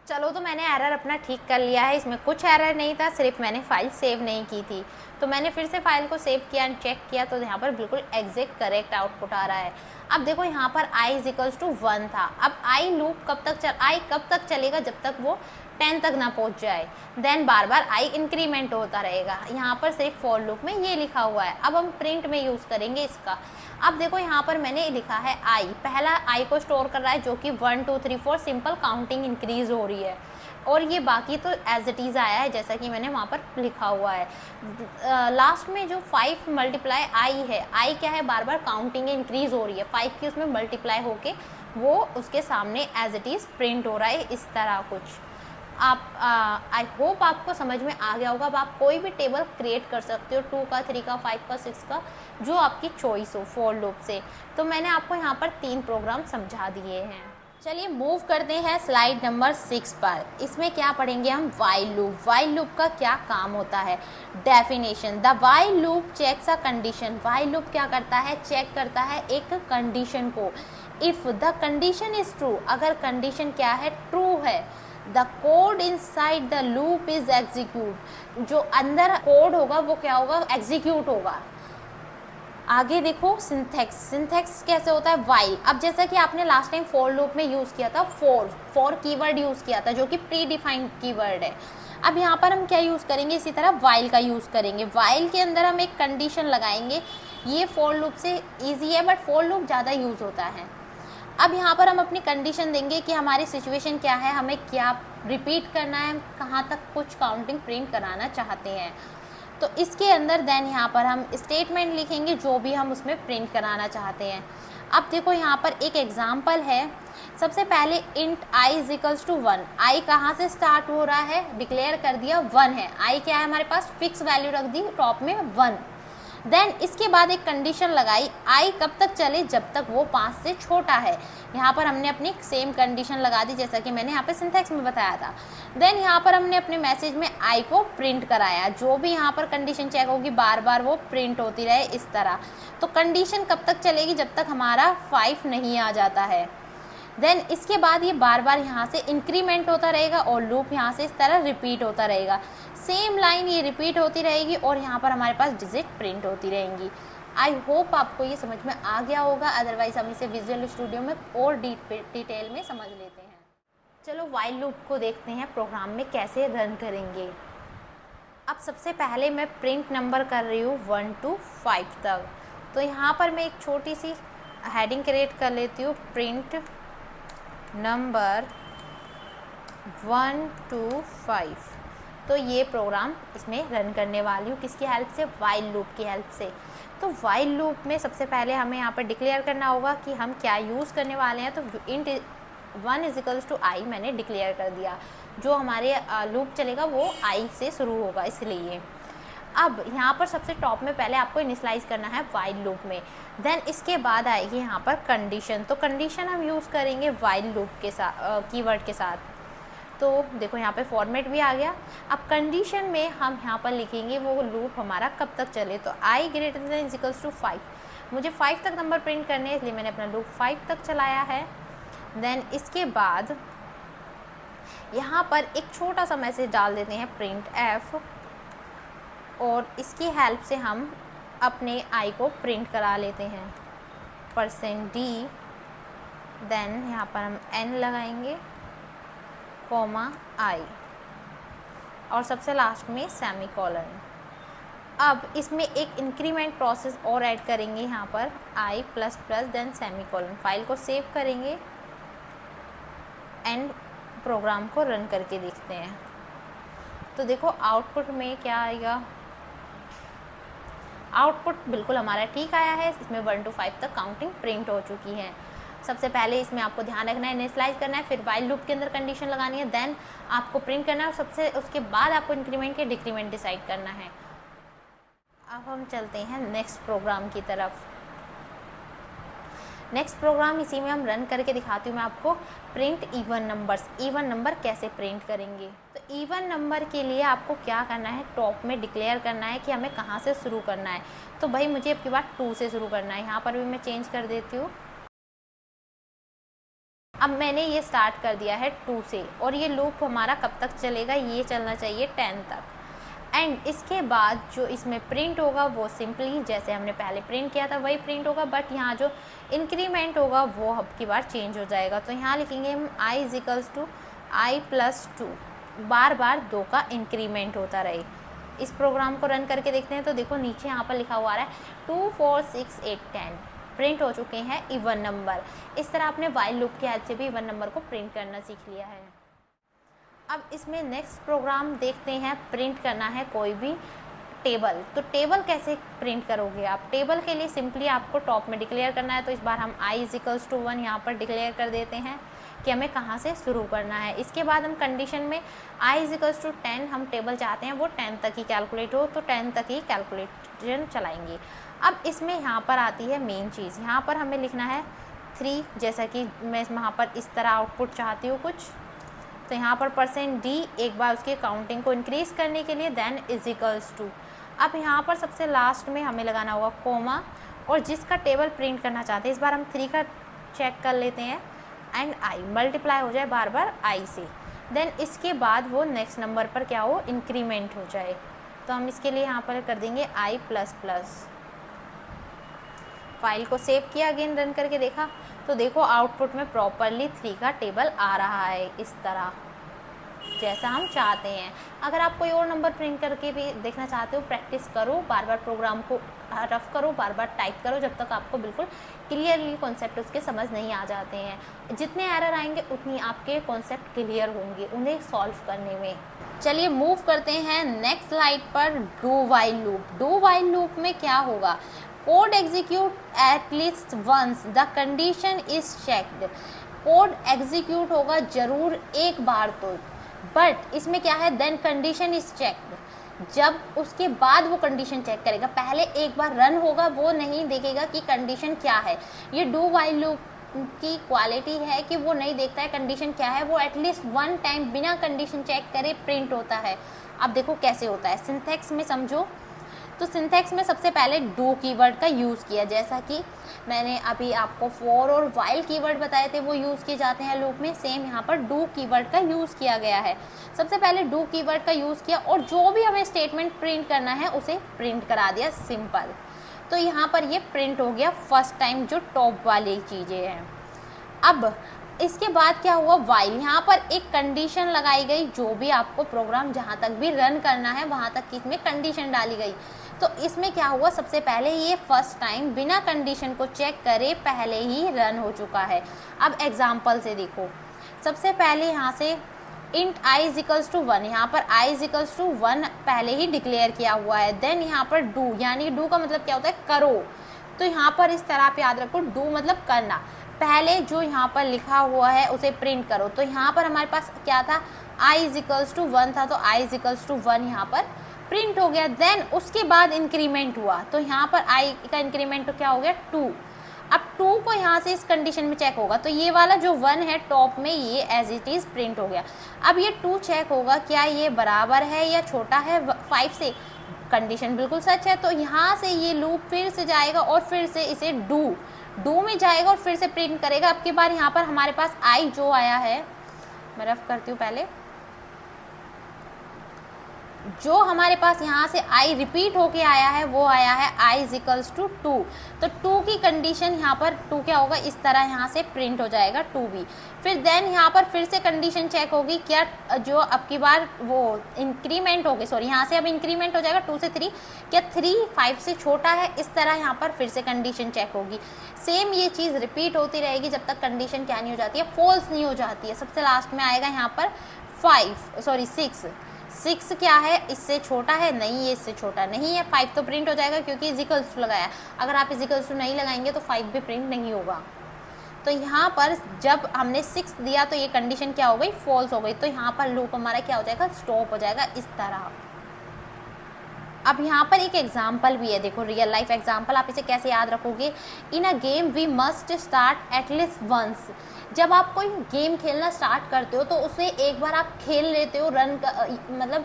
चलो, तो मैंने एरर अपना ठीक कर लिया है, इसमें कुछ एरर नहीं था, सिर्फ मैंने फाइल सेव नहीं की थी। तो मैंने फिर से फाइल को सेव किया एंड चेक किया, तो यहाँ पर बिल्कुल एग्जैक्ट करेक्ट आउटपुट आ रहा है। अब देखो यहाँ पर i इज इक्वल्स टू 1 था। अब i लूप कब तक चलेगा, जब तक वो 10 तक ना पहुँच जाए। देन बार बार i इंक्रीमेंट होता रहेगा। यहाँ पर सिर्फ फॉर लूप में ये लिखा हुआ है। अब हम प्रिंट में यूज़ करेंगे इसका। अब देखो यहाँ पर मैंने लिखा है i, पहला i को स्टोर कर रहा है, जो कि 1 2 3 4 सिंपल काउंटिंग इंक्रीज हो रही है, और ये बाकी तो एज इट इज़ आया है जैसा कि मैंने वहाँ पर लिखा हुआ है। लास्ट में जो 5 मल्टीप्लाई i है, i क्या है, बार बार काउंटिंग इंक्रीज हो रही है, 5 की उसमें मल्टीप्लाई होके वो उसके सामने एज इट इज़ प्रिंट हो रहा है, इस तरह कुछ। आप आई होप आपको समझ में आ गया होगा। अब आप कोई भी टेबल क्रिएट कर सकते हो, 2 का, 3 का, 5 का, 6 का, जो आपकी चॉइस हो फॉर लूप से। तो मैंने आपको यहाँ पर 3 प्रोग्राम समझा दिए हैं। चलिए मूव करते हैं स्लाइड नंबर 6 पर। इसमें क्या पढ़ेंगे हम? While loop. वाइल लूप का क्या काम होता है? Definition, the while loop checks a condition. While loop क्या करता है? चेक करता है एक कंडीशन को। If the condition is true, अगर कंडीशन क्या है? ट्रू है, the code inside the loop is execute. जो अंदर कोड होगा वो क्या होगा? एग्जीक्यूट होगा। आगे देखो सिंथेक्स। सिंथेक्स कैसे होता है? वाइल। अब जैसा कि आपने लास्ट टाइम फॉर लूप में यूज़ किया था, फॉर कीवर्ड यूज़ किया था जो कि प्री डिफाइंड कीवर्ड है। अब यहाँ पर हम क्या यूज़ करेंगे? इसी तरह वाइल का यूज़ करेंगे। वाइल के अंदर हम एक कंडीशन लगाएंगे। ये फॉर लूप से ईजी है, बट फॉर लूप ज़्यादा यूज़ होता है। अब यहाँ पर हम अपनी कंडीशन देंगे कि हमारी सिचुएशन क्या है, हमें क्या रिपीट करना है, कहाँ तक कुछ काउंटिंग प्रिंट कराना चाहते हैं। तो इसके अंदर देन यहाँ पर हम स्टेटमेंट लिखेंगे जो भी हम उसमें प्रिंट कराना चाहते हैं। अब देखो यहाँ पर एक एग्जांपल है। सबसे पहले int I is equals to 1। I कहाँ से स्टार्ट हो रहा है? डिक्लेयर कर दिया 1 है। आई क्या है? हमारे पास फिक्स वैल्यू रख दी टॉप में 1। देन इसके बाद एक कंडीशन लगाई, आई कब तक चले? जब तक वो 5 से छोटा है। यहाँ पर हमने अपनी सेम कंडीशन लगा दी जैसा कि मैंने यहाँ पे सिंथेक्स में बताया था। देन यहाँ पर हमने अपने मैसेज में आई को प्रिंट कराया। जो भी यहाँ पर कंडीशन चेक होगी बार बार वो प्रिंट होती रहे इस तरह। तो कंडीशन कब तक चलेगी? जब तक हमारा 5 नहीं आ जाता है। देन इसके बाद ये बार बार यहाँ से इंक्रीमेंट होता रहेगा और लूप यहाँ से इस तरह रिपीट होता रहेगा। सेम लाइन ये रिपीट होती रहेगी और यहाँ पर हमारे पास डिजिट प्रिंट होती रहेंगी। आई होप आपको ये समझ में आ गया होगा, अदरवाइज हम इसे विजुअल स्टूडियो में और डिटेल में समझ लेते हैं। चलो वाइल लूप को देखते हैं प्रोग्राम में कैसे रन करेंगे। अब सबसे पहले मैं प्रिंट नंबर कर रही हूँ 1 to 5 तक। तो यहाँ पर मैं एक छोटी सी हेडिंग क्रिएट कर लेती हूँ, प्रिंट नंबर 1 to 5। तो ये प्रोग्राम इसमें रन करने वाली हूँ किसकी हेल्प से? वाइल लूप की हेल्प से। तो वाइल लूप में सबसे पहले हमें यहाँ पर डिक्लेयर करना होगा कि हम क्या यूज़ करने वाले हैं। तो इंट 1 इज इक्वल्स टू आई मैंने डिक्लेयर कर दिया। जो हमारे लूप चलेगा वो आई से शुरू होगा इसलिए। अब यहाँ पर सबसे टॉप में पहले आपको इनिशियलाइज करना है वाइल लूप में। देन इसके बाद आएगी यहाँ पर कंडीशन। तो कंडीशन हम यूज़ करेंगे वाइल लूप के साथ, कीवर्ड के साथ। तो देखो यहाँ पे फॉर्मेट भी आ गया। अब कंडीशन में हम यहाँ पर लिखेंगे वो लूप हमारा कब तक चले। तो I greater than is equals to 5। मुझे 5 तक नंबर प्रिंट करने हैं इसलिए मैंने अपना लूप 5 तक चलाया है। देन इसके बाद यहाँ पर एक छोटा सा मैसेज डाल देते हैं प्रिंट एफ, और इसकी हेल्प से हम अपने आई को प्रिंट करा लेते हैं %d। देन यहाँ पर हम n लगाएंगे, कॉमा आई, और सबसे लास्ट में सेमीकोलन। अब इसमें एक इंक्रीमेंट प्रोसेस और ऐड करेंगे यहाँ पर I plus plus then semicolon. File को सेव करेंगे एंड प्रोग्राम को रन करके देखते हैं। तो देखो आउटपुट में क्या आएगा। आउटपुट बिल्कुल हमारा ठीक आया है। इसमें 1 to 5 तक काउंटिंग प्रिंट हो चुकी है। सबसे पहले इसमें आपको ध्यान रखना है, इनिशियलाइज करना है, फिर वाइल लूप के अंदर कंडीशन लगानी है, देन आपको प्रिंट करना है, और सबसे उसके बाद आपको इंक्रीमेंट या डिक्रीमेंट डिसाइड करना है। अब हम चलते हैं नेक्स्ट प्रोग्राम की तरफ। नेक्स्ट प्रोग्राम इसी में हम रन करके दिखाती हूँ मैं आपको। Print even numbers. Even number कैसे प्रिंट करेंगे? तो इवन नंबर के लिए आपको क्या करना है, टॉप में डिक्लेयर करना है कि हमें कहाँ से शुरू करना है। तो भाई मुझे अब की बार 2 से शुरू करना है। यहाँ पर भी मैं चेंज कर देती हूँ। अब मैंने ये स्टार्ट कर दिया है 2 से, और ये लूप हमारा कब तक चलेगा? ये चलना चाहिए 10 तक। एंड इसके बाद जो इसमें प्रिंट होगा वो सिंपली जैसे हमने पहले प्रिंट किया था वही प्रिंट होगा, बट यहाँ जो इंक्रीमेंट होगा वो अब की बार चेंज हो जाएगा। तो यहाँ लिखेंगे हम I is equals to I plus 2। बार बार 2 का इंक्रीमेंट होता रहे। इस प्रोग्राम को रन करके देखते हैं। तो देखो नीचे यहाँ पर लिखा हुआ आ रहा है 2 4 6 8 10 प्रिंट हो चुके हैं इवन नंबर। इस तरह आपने वाइल लूप की हेल्प से भी इवन नंबर को प्रिंट करना सीख लिया है। अब इसमें नेक्स्ट प्रोग्राम देखते हैं। प्रिंट करना है कोई भी टेबल। तो टेबल कैसे प्रिंट करोगे आप? टेबल के लिए सिंपली आपको टॉप में डिक्लेयर करना है। तो इस बार हम आई इज इक्वल्स टू 1 यहाँ पर डिक्लेयर कर देते हैं कि हमें कहाँ से शुरू करना है। इसके बाद हम कंडीशन में आई इज इक्वल्स टू 10 हम टेबल चाहते हैं वो 10 तक ही कैलकुलेट हो, तो 10 तक ही कैलकुलेशन चलाएंगे। अब इसमें यहाँ पर आती है मेन चीज़। यहाँ पर हमें लिखना है 3, जैसा कि मैं यहाँ पर इस तरह आउटपुट चाहती हूँ कुछ, तो यहाँ पर %d एक बार उसके काउंटिंग को इंक्रीज़ करने के लिए, देन =2। अब यहाँ पर सबसे लास्ट में हमें लगाना होगा कोमा, और जिसका टेबल प्रिंट करना चाहते हैं, इस बार हम 3 का चेक कर लेते हैं, एंड i मल्टीप्लाई हो जाए बार बार i से, देन इसके बाद वो नेक्स्ट नंबर पर क्या हो, इंक्रीमेंट हो जाए। तो हम इसके लिए यहाँ पर कर देंगे i++। फाइल को सेव किया, अगेन रन करके देखा, तो देखो आउटपुट में प्रॉपरली 3 का टेबल आ रहा है, इस तरह जैसा हम चाहते हैं। अगर आप कोई और नंबर प्रिंट करके भी देखना चाहते हो, प्रैक्टिस करो, बार बार प्रोग्राम को रफ करो, बार बार टाइप करो, जब तक आपको बिल्कुल क्लियरली कॉन्सेप्ट उसके समझ नहीं आ जाते हैं। जितने एरर आएंगे उतनी आपके कॉन्सेप्ट क्लियर होंगे उन्हें सॉल्व करने में। चलिए मूव करते हैं नेक्स्ट स्लाइड पर, do while loop. Do while loop में क्या होगा, code execute at least once the condition is checked. Code execute होगा जरूर एक बार तो, बट इसमें क्या है, देन कंडीशन इज चेक्ड, जब उसके बाद वो कंडीशन चेक करेगा। पहले एक बार रन होगा, वो नहीं देखेगा कि कंडीशन क्या है। ये डू वाइल लूप की क्वालिटी है कि वो नहीं देखता है कंडीशन क्या है, वो एटलीस्ट 1 टाइम बिना कंडीशन चेक करे प्रिंट होता है। अब देखो कैसे होता है, सिंथेक्स में समझो। तो सिंथेक्स में सबसे पहले डू कीवर्ड का यूज़ किया, जैसा कि मैंने अभी आपको फॉर और वाइल कीवर्ड बताए थे, वो यूज़ किए जाते हैं लूप में, सेम यहाँ पर डू कीवर्ड का यूज़ किया गया है। सबसे पहले डू कीवर्ड का यूज़ किया, और जो भी हमें स्टेटमेंट प्रिंट करना है उसे प्रिंट करा दिया, सिंपल। तो यहाँ पर ये प्रिंट हो गया फर्स्ट टाइम, जो टॉप वाली चीज़ें हैं। अब इसके बाद क्या हुआ, वाइल, यहाँ पर एक कंडीशन लगाई गई, जो भी आपको प्रोग्राम जहाँ तक भी रन करना है वहाँ तक इसमें कंडीशन डाली गई। तो इसमें क्या हुआ, सबसे पहले ये फर्स्ट टाइम बिना कंडीशन को चेक करे पहले ही रन हो चुका है। अब एग्जाम्पल से देखो, सबसे पहले यहाँ से इंट i = 1, यहाँ पर i = 1 पहले ही डिक्लेयर किया हुआ है। देन यहाँ पर डू, यानी डू का मतलब क्या होता है, करो। तो यहाँ पर इस तरह आप याद रखो, डू मतलब करना, पहले जो यहाँ पर लिखा हुआ है उसे प्रिंट करो। तो यहाँ पर हमारे पास क्या था, i = 1 था, तो i = 1 यहाँ पर प्रिंट हो गया। देन उसके बाद इंक्रीमेंट हुआ, तो यहाँ पर i का इंक्रीमेंट तो क्या हो गया, 2। अब 2 को यहाँ से इस कंडीशन में चेक होगा, तो ये वाला जो 1 है टॉप में, ये एज इट इज़ प्रिंट हो गया। अब ये 2 चेक होगा, क्या ये बराबर है या छोटा है 5 से, कंडीशन बिल्कुल सच है। तो यहाँ से ये लूप फिर से जाएगा और फिर से इसे डू में जाएगा और फिर से प्रिंट करेगा। अब की बार यहाँ पर हमारे पास i जो आया है, मैं रफ करती हूँ पहले, जो हमारे पास यहाँ से i रिपीट होके आया है वो आया है i = 2। तो 2 की कंडीशन यहाँ पर 2 क्या होगा, इस तरह यहाँ से प्रिंट हो जाएगा 2 भी। फिर देन यहाँ पर फिर से कंडीशन चेक होगी, क्या जो अब की बार वो इंक्रीमेंट होगी, सॉरी यहाँ से अब इंक्रीमेंट हो जाएगा 2 से 3, क्या 3 5 से छोटा है, इस तरह यहाँ पर फिर से कंडीशन चेक होगी। सेम ये चीज़ रिपीट होती रहेगी जब तक कंडीशन क्या नहीं हो जाती है, फॉल्स नहीं हो जाती है। सबसे लास्ट में आएगा यहाँ पर 6 क्या है, इससे छोटा है, नहीं ये इससे छोटा नहीं है। 5 तो प्रिंट हो जाएगा क्योंकि = लगाया, अगर आप = नहीं लगाएंगे तो 5 भी प्रिंट नहीं होगा। तो यहाँ पर जब हमने 6 दिया तो ये कंडीशन क्या हो गई, फॉल्स हो गई। तो यहाँ पर लूप हमारा क्या हो जाएगा, स्टॉप हो जाएगा, इस तरह। अब यहाँ पर एक एग्जाम्पल भी है, देखो रियल लाइफ एग्जाम्पल। आप इसे कैसे याद रखोगे, in a game we must start at least once. जब आप कोई गेम खेलना स्टार्ट करते हो तो उसे एक बार आप खेल लेते हो, मतलब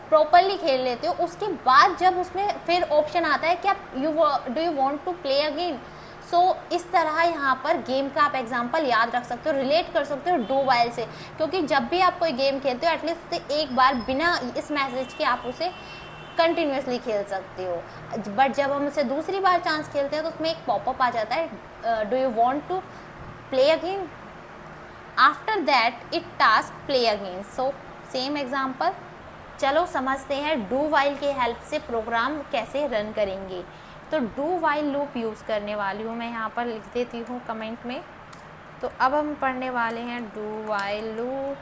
प्रॉपरली खेल लेते हो। उसके बाद जब उसमें फिर ऑप्शन आता है कि आप do you want to play again. So इस तरह यहाँ पर गेम का आप एग्जाम्पल याद रख सकते हो, रिलेट कर सकते हो डू वाइल से, क्योंकि जब भी आप कोई गेम खेलते हो एटलीस्ट एक बार बिना इस मैसेज के आप उसे कंटिन्यूसली खेल सकते हो। बट जब हम उसे दूसरी बार चांस खेलते हैं तो उसमें एक पॉपअप आ जाता है, do you want to play again, after that it task play again. So same example. चलो समझते हैं डू वाइल के हेल्प से प्रोग्राम कैसे रन करेंगे। तो डू वाइल लूप यूज़ करने वाली हूँ मैं, यहाँ पर लिख देती हूँ कमेंट में। तो अब हम पढ़ने वाले हैं डू वाइल लूप।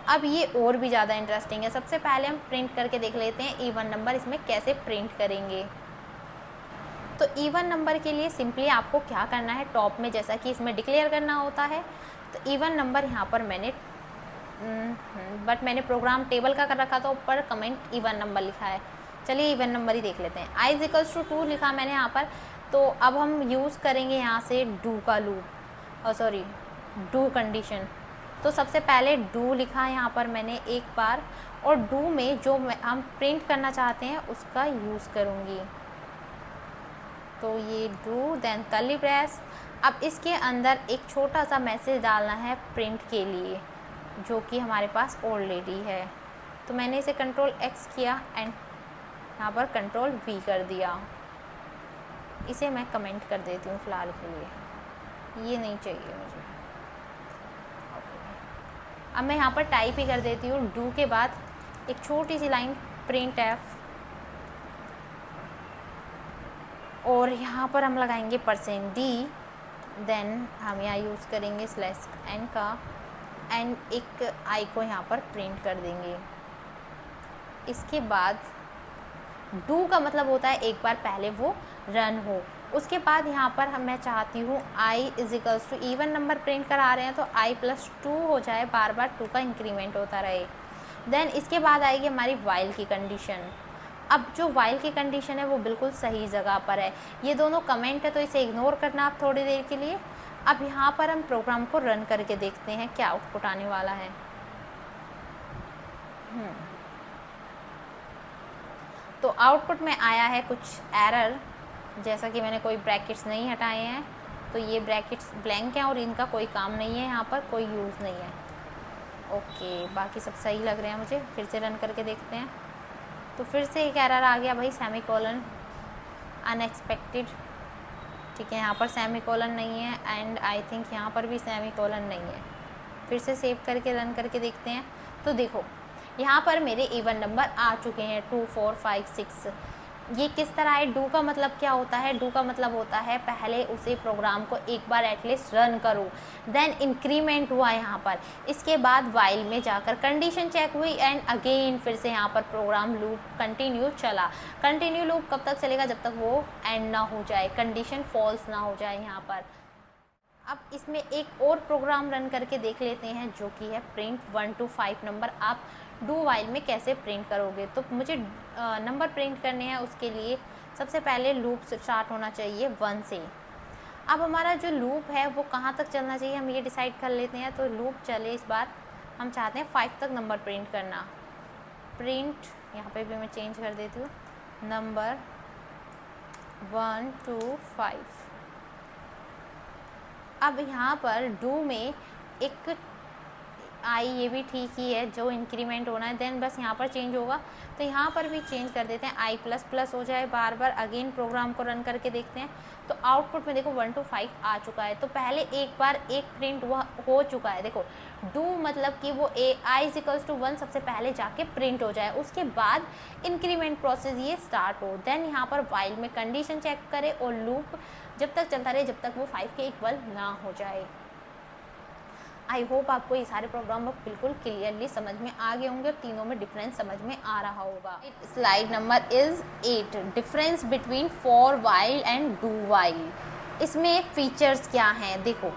अब ये और भी ज़्यादा इंटरेस्टिंग है। सबसे पहले हम प्रिंट करके देख लेते हैं इवन नंबर इसमें कैसे प्रिंट करेंगे। तो इवन नंबर के लिए सिंपली आपको क्या करना है, टॉप में जैसा कि इसमें डिक्लेयर करना होता है। तो इवन नंबर यहाँ पर मैंने प्रोग्राम टेबल का कर रखा था, ऊपर कमेंट इवन नंबर लिखा है। चलिए इवन नंबर ही देख लेते हैं। i = 2 लिखा मैंने यहाँ पर। तो अब हम यूज़ करेंगे यहाँ से डू का लूप। Sorry do condition. तो सबसे पहले डू लिखा है यहाँ पर मैंने एक बार, और डू में जो हम प्रिंट करना चाहते हैं उसका यूज़ करूँगी। तो ये डू देन कर्ली ब्रेस। अब इसके अंदर एक छोटा सा मैसेज डालना है प्रिंट के लिए, जो कि हमारे पास ऑलरेडी है। तो मैंने इसे कंट्रोल एक्स किया एंड यहाँ पर कंट्रोल वी कर दिया। इसे मैं कमेंट कर देती हूँ फ़िलहाल के लिए, ये नहीं चाहिए मुझे। अब मैं यहाँ पर टाइप ही कर देती हूँ डू के बाद एक छोटी सी लाइन प्रिंट एफ, और यहाँ पर हम लगाएंगे %d, देन हम यहाँ यूज़ करेंगे /n का एंड एक आई को यहाँ पर प्रिंट कर देंगे। इसके बाद डू का मतलब होता है एक बार पहले वो रन हो। उसके बाद यहाँ पर मैं चाहती हूँ i = इवन नंबर प्रिंट करा रहे हैं तो i+2 हो जाए, बार बार 2 का इंक्रीमेंट होता रहे। देन इसके बाद आएगी हमारी वाइल की कंडीशन। अब जो वाइल की कंडीशन है वो बिल्कुल सही जगह पर है। ये दोनों कमेंट है तो इसे इग्नोर करना आप थोड़ी देर के लिए। अब यहाँ पर हम प्रोग्राम को रन करके देखते हैं क्या आउटपुट आने वाला है। तो आउटपुट में आया है कुछ एरर, जैसा कि मैंने कोई ब्रैकेट्स नहीं हटाए हैं, तो ये ब्रैकेट्स ब्लैंक हैं और इनका कोई काम नहीं है, यहाँ पर कोई यूज़ नहीं है। ओके, बाकी सब सही लग रहे हैं मुझे। फिर से रन करके देखते हैं। तो फिर से एक एरर आ गया भाई, सेमीकोलन अनएक्सपेक्टेड। ठीक है, यहाँ पर सेमीकोलन नहीं है एंड आई थिंक यहाँ पर भी सेमीकोलन नहीं है। फिर से सेव करके रन करके देखते हैं। तो देखो यहाँ पर मेरे इवन नंबर आ चुके हैं 2 4 5 6। ये किस तरह है? डू का मतलब क्या होता है? डू का मतलब होता है पहले उसे प्रोग्राम को एक बार एटलीस्ट रन करो, देन इंक्रीमेंट हुआ यहाँ पर, इसके बाद वाइल में जाकर कंडीशन चेक हुई एंड अगेन फिर से यहाँ पर प्रोग्राम लूप कंटिन्यू चला। कंटिन्यू लूप कब तक चलेगा? जब तक वो एंड ना हो जाए, कंडीशन फॉल्स ना हो जाए यहाँ पर। अब इसमें एक और प्रोग्राम रन करके देख लेते हैं, जो कि है प्रिंट 1 to 5 नंबर आप डू वाइल में कैसे प्रिंट करोगे। तो मुझे नंबर प्रिंट करने हैं, उसके लिए सबसे पहले लूप स्टार्ट होना चाहिए 1 से। अब हमारा जो लूप है वो कहाँ तक चलना चाहिए हम ये डिसाइड कर लेते हैं। तो लूप चले, इस बार हम चाहते हैं 5 तक नंबर प्रिंट करना। प्रिंट यहाँ पे भी मैं चेंज कर देती हूँ, नंबर 1 to 5। अब यहाँ पर डू में एक आई, ये भी ठीक ही है, जो इंक्रीमेंट होना है, देन बस यहाँ पर चेंज होगा। तो यहाँ पर भी चेंज कर देते हैं, i++ हो जाए बार बार। अगेन प्रोग्राम को रन करके देखते हैं। तो आउटपुट में देखो 1 to 5 आ चुका है। तो पहले एक बार एक प्रिंट हो चुका है। देखो डू मतलब कि वो i = 1 सबसे पहले जाके प्रिंट हो जाए, उसके बाद इंक्रीमेंट प्रोसेस ये स्टार्ट हो। देन यहाँ पर वाइल में कंडीशन चेक करे और लूप जब तक चलता रहे जब तक वो 5 के इक्वल ना हो जाए। आई होप आपको ये सारे प्रोग्राम बिल्कुल क्लियरली समझ में आ गए होंगे और तीनों में डिफरेंस समझ में आ रहा होगा। Slide number is 8, difference between for while and do while. इसमें फीचर्स क्या हैं? देखो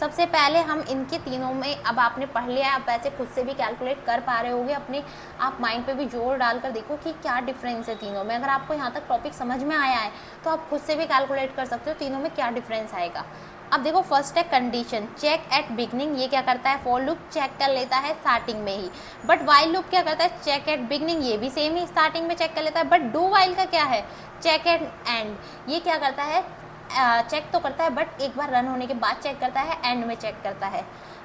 सबसे पहले हम इनके तीनों में, अब आपने पढ़ लिया है, आप वैसे खुद से भी कैलकुलेट कर पा रहे होगे, अपने आप माइंड पे भी जोर डालकर देखो कि क्या डिफरेंस है तीनों में। अगर आपको यहाँ तक टॉपिक समझ में आया है तो आप खुद से भी कैलकुलेट कर सकते हो तीनों में क्या डिफरेंस आएगा। अब देखो फर्स्ट है कंडीशन चेक एट बिगनिंग। ये क्या करता है? फॉर लूप चेक कर लेता है स्टार्टिंग में ही, बट वाइल लूप क्या करता है? चेक एट बिगनिंग, ये भी सेम ही स्टार्टिंग में चेक कर लेता है। बट डू वाइल का क्या है? Check at end. ये क्या करता है? चेक तो करता है बट एक बार रन होने के बाद चेक करता है, एंड में चेक करता है।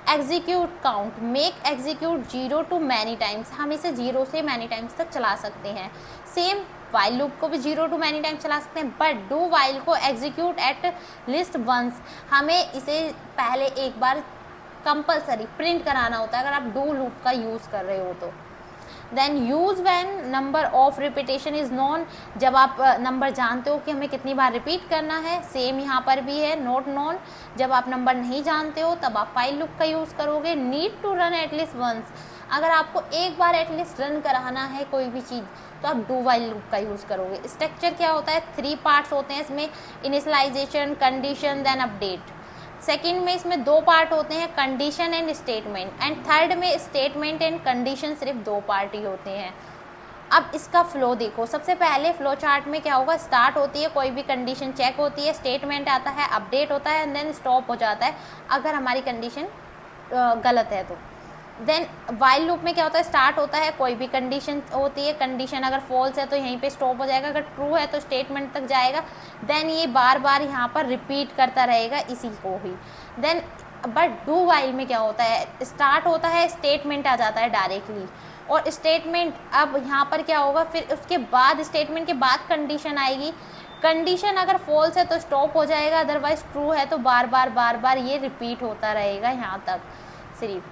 Execute count, make execute 0 to many times, हम इसे 0 से मैनी टाइम्स तक चला सकते हैं। सेम वाइल लूप को भी 0 to many टाइम्स चला सकते हैं, बट डू वाइल को एग्जीक्यूट एट लिस्ट वंस, हमें इसे पहले एक बार कंपलसरी प्रिंट कराना होता है अगर आप डू लूप का यूज़ कर रहे हो तो। Then use when number of repetition is known, जब आप नंबर जानते हो कि हमें कितनी बार रिपीट करना है। सेम यहाँ पर भी है नॉट नॉन, जब आप नंबर नहीं जानते हो तब आप वाइल लूप का यूज़ करोगे। Need to run at least once, अगर आपको एक बार एटलीस्ट रन कराना है कोई भी चीज़ तो आप डू वाइल लूप का यूज़ करोगे। स्ट्रक्चर क्या होता है? 3 पार्ट्स होते हैं इसमें, initialization, condition, then update. Second में इसमें 2 पार्ट होते हैं, condition and statement, and third में स्टेटमेंट एंड कंडीशन सिर्फ 2 पार्ट ही होते हैं। अब इसका फ्लो देखो, सबसे पहले फ्लो चार्ट में क्या होगा, स्टार्ट होती है, कोई भी कंडीशन चेक होती है, स्टेटमेंट आता है, अपडेट होता है, एंड देन स्टॉप हो जाता है अगर हमारी कंडीशन गलत है तो। देन वाइल लूप में क्या होता है, स्टार्ट होता है, कोई भी कंडीशन होती है, कंडीशन अगर फॉल्स है तो यहीं पे स्टॉप हो जाएगा, अगर ट्रू है तो स्टेटमेंट तक जाएगा, देन ये बार बार यहाँ पर रिपीट करता रहेगा इसी को ही। देन बट डू वाइल में क्या होता है, स्टार्ट होता है, स्टेटमेंट आ जाता है डायरेक्टली, और स्टेटमेंट अब यहाँ पर क्या होगा, फिर उसके बाद स्टेटमेंट के बाद कंडीशन आएगी, कंडीशन अगर फॉल्स है तो स्टॉप हो जाएगा, अदरवाइज ट्रू है तो बार बार ये रिपीट होता रहेगा यहाँ तक सिर्फ।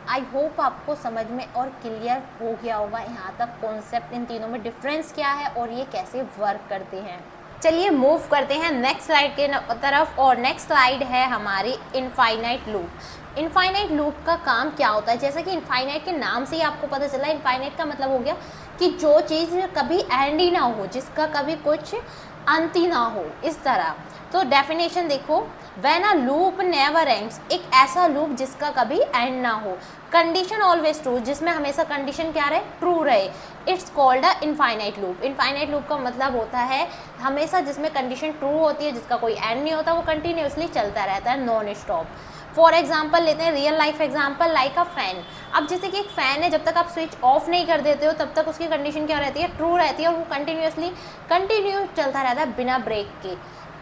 आई होप आपको समझ में और क्लियर हो गया होगा यहाँ तक कॉन्सेप्ट, इन तीनों में डिफरेंस क्या है और ये कैसे वर्क करते हैं। चलिए मूव करते हैं नेक्स्ट स्लाइड के तरफ, और नेक्स्ट स्लाइड है हमारी इनफाइनाइट लूप। इनफाइनाइट लूप का काम क्या होता है, जैसा कि इनफाइनाइट के नाम से ही आपको पता चला, इनफाइनाइट का मतलब हो गया कि जो चीज़ कभी एंड ही ना हो, जिसका कभी कुछ अंत ही ना हो, इस तरह। तो डेफिनेशन देखो, when a loop never ends, एक ऐसा लूप जिसका कभी एंड ना हो, कंडीशन ऑलवेज ट्रू, जिसमें हमेशा कंडीशन क्या रहे, ट्रू रहे, it's called a infinite loop. Infinite loop का मतलब होता है हमेशा जिसमें कंडीशन ट्रू होती है, जिसका कोई एंड नहीं होता, वो कंटिन्यूसली चलता रहता है, नॉन स्टॉप। फॉर एग्जाम्पल लेते हैं real life example, like a fan. अब जैसे कि एक फ़ैन है, जब तक आप स्विच ऑफ नहीं कर देते हो तब तक उसकी कंडीशन क्या रहती है, ट्रू रहती है, और वो कंटिन्यू चलता रहता है बिना ब्रेक के,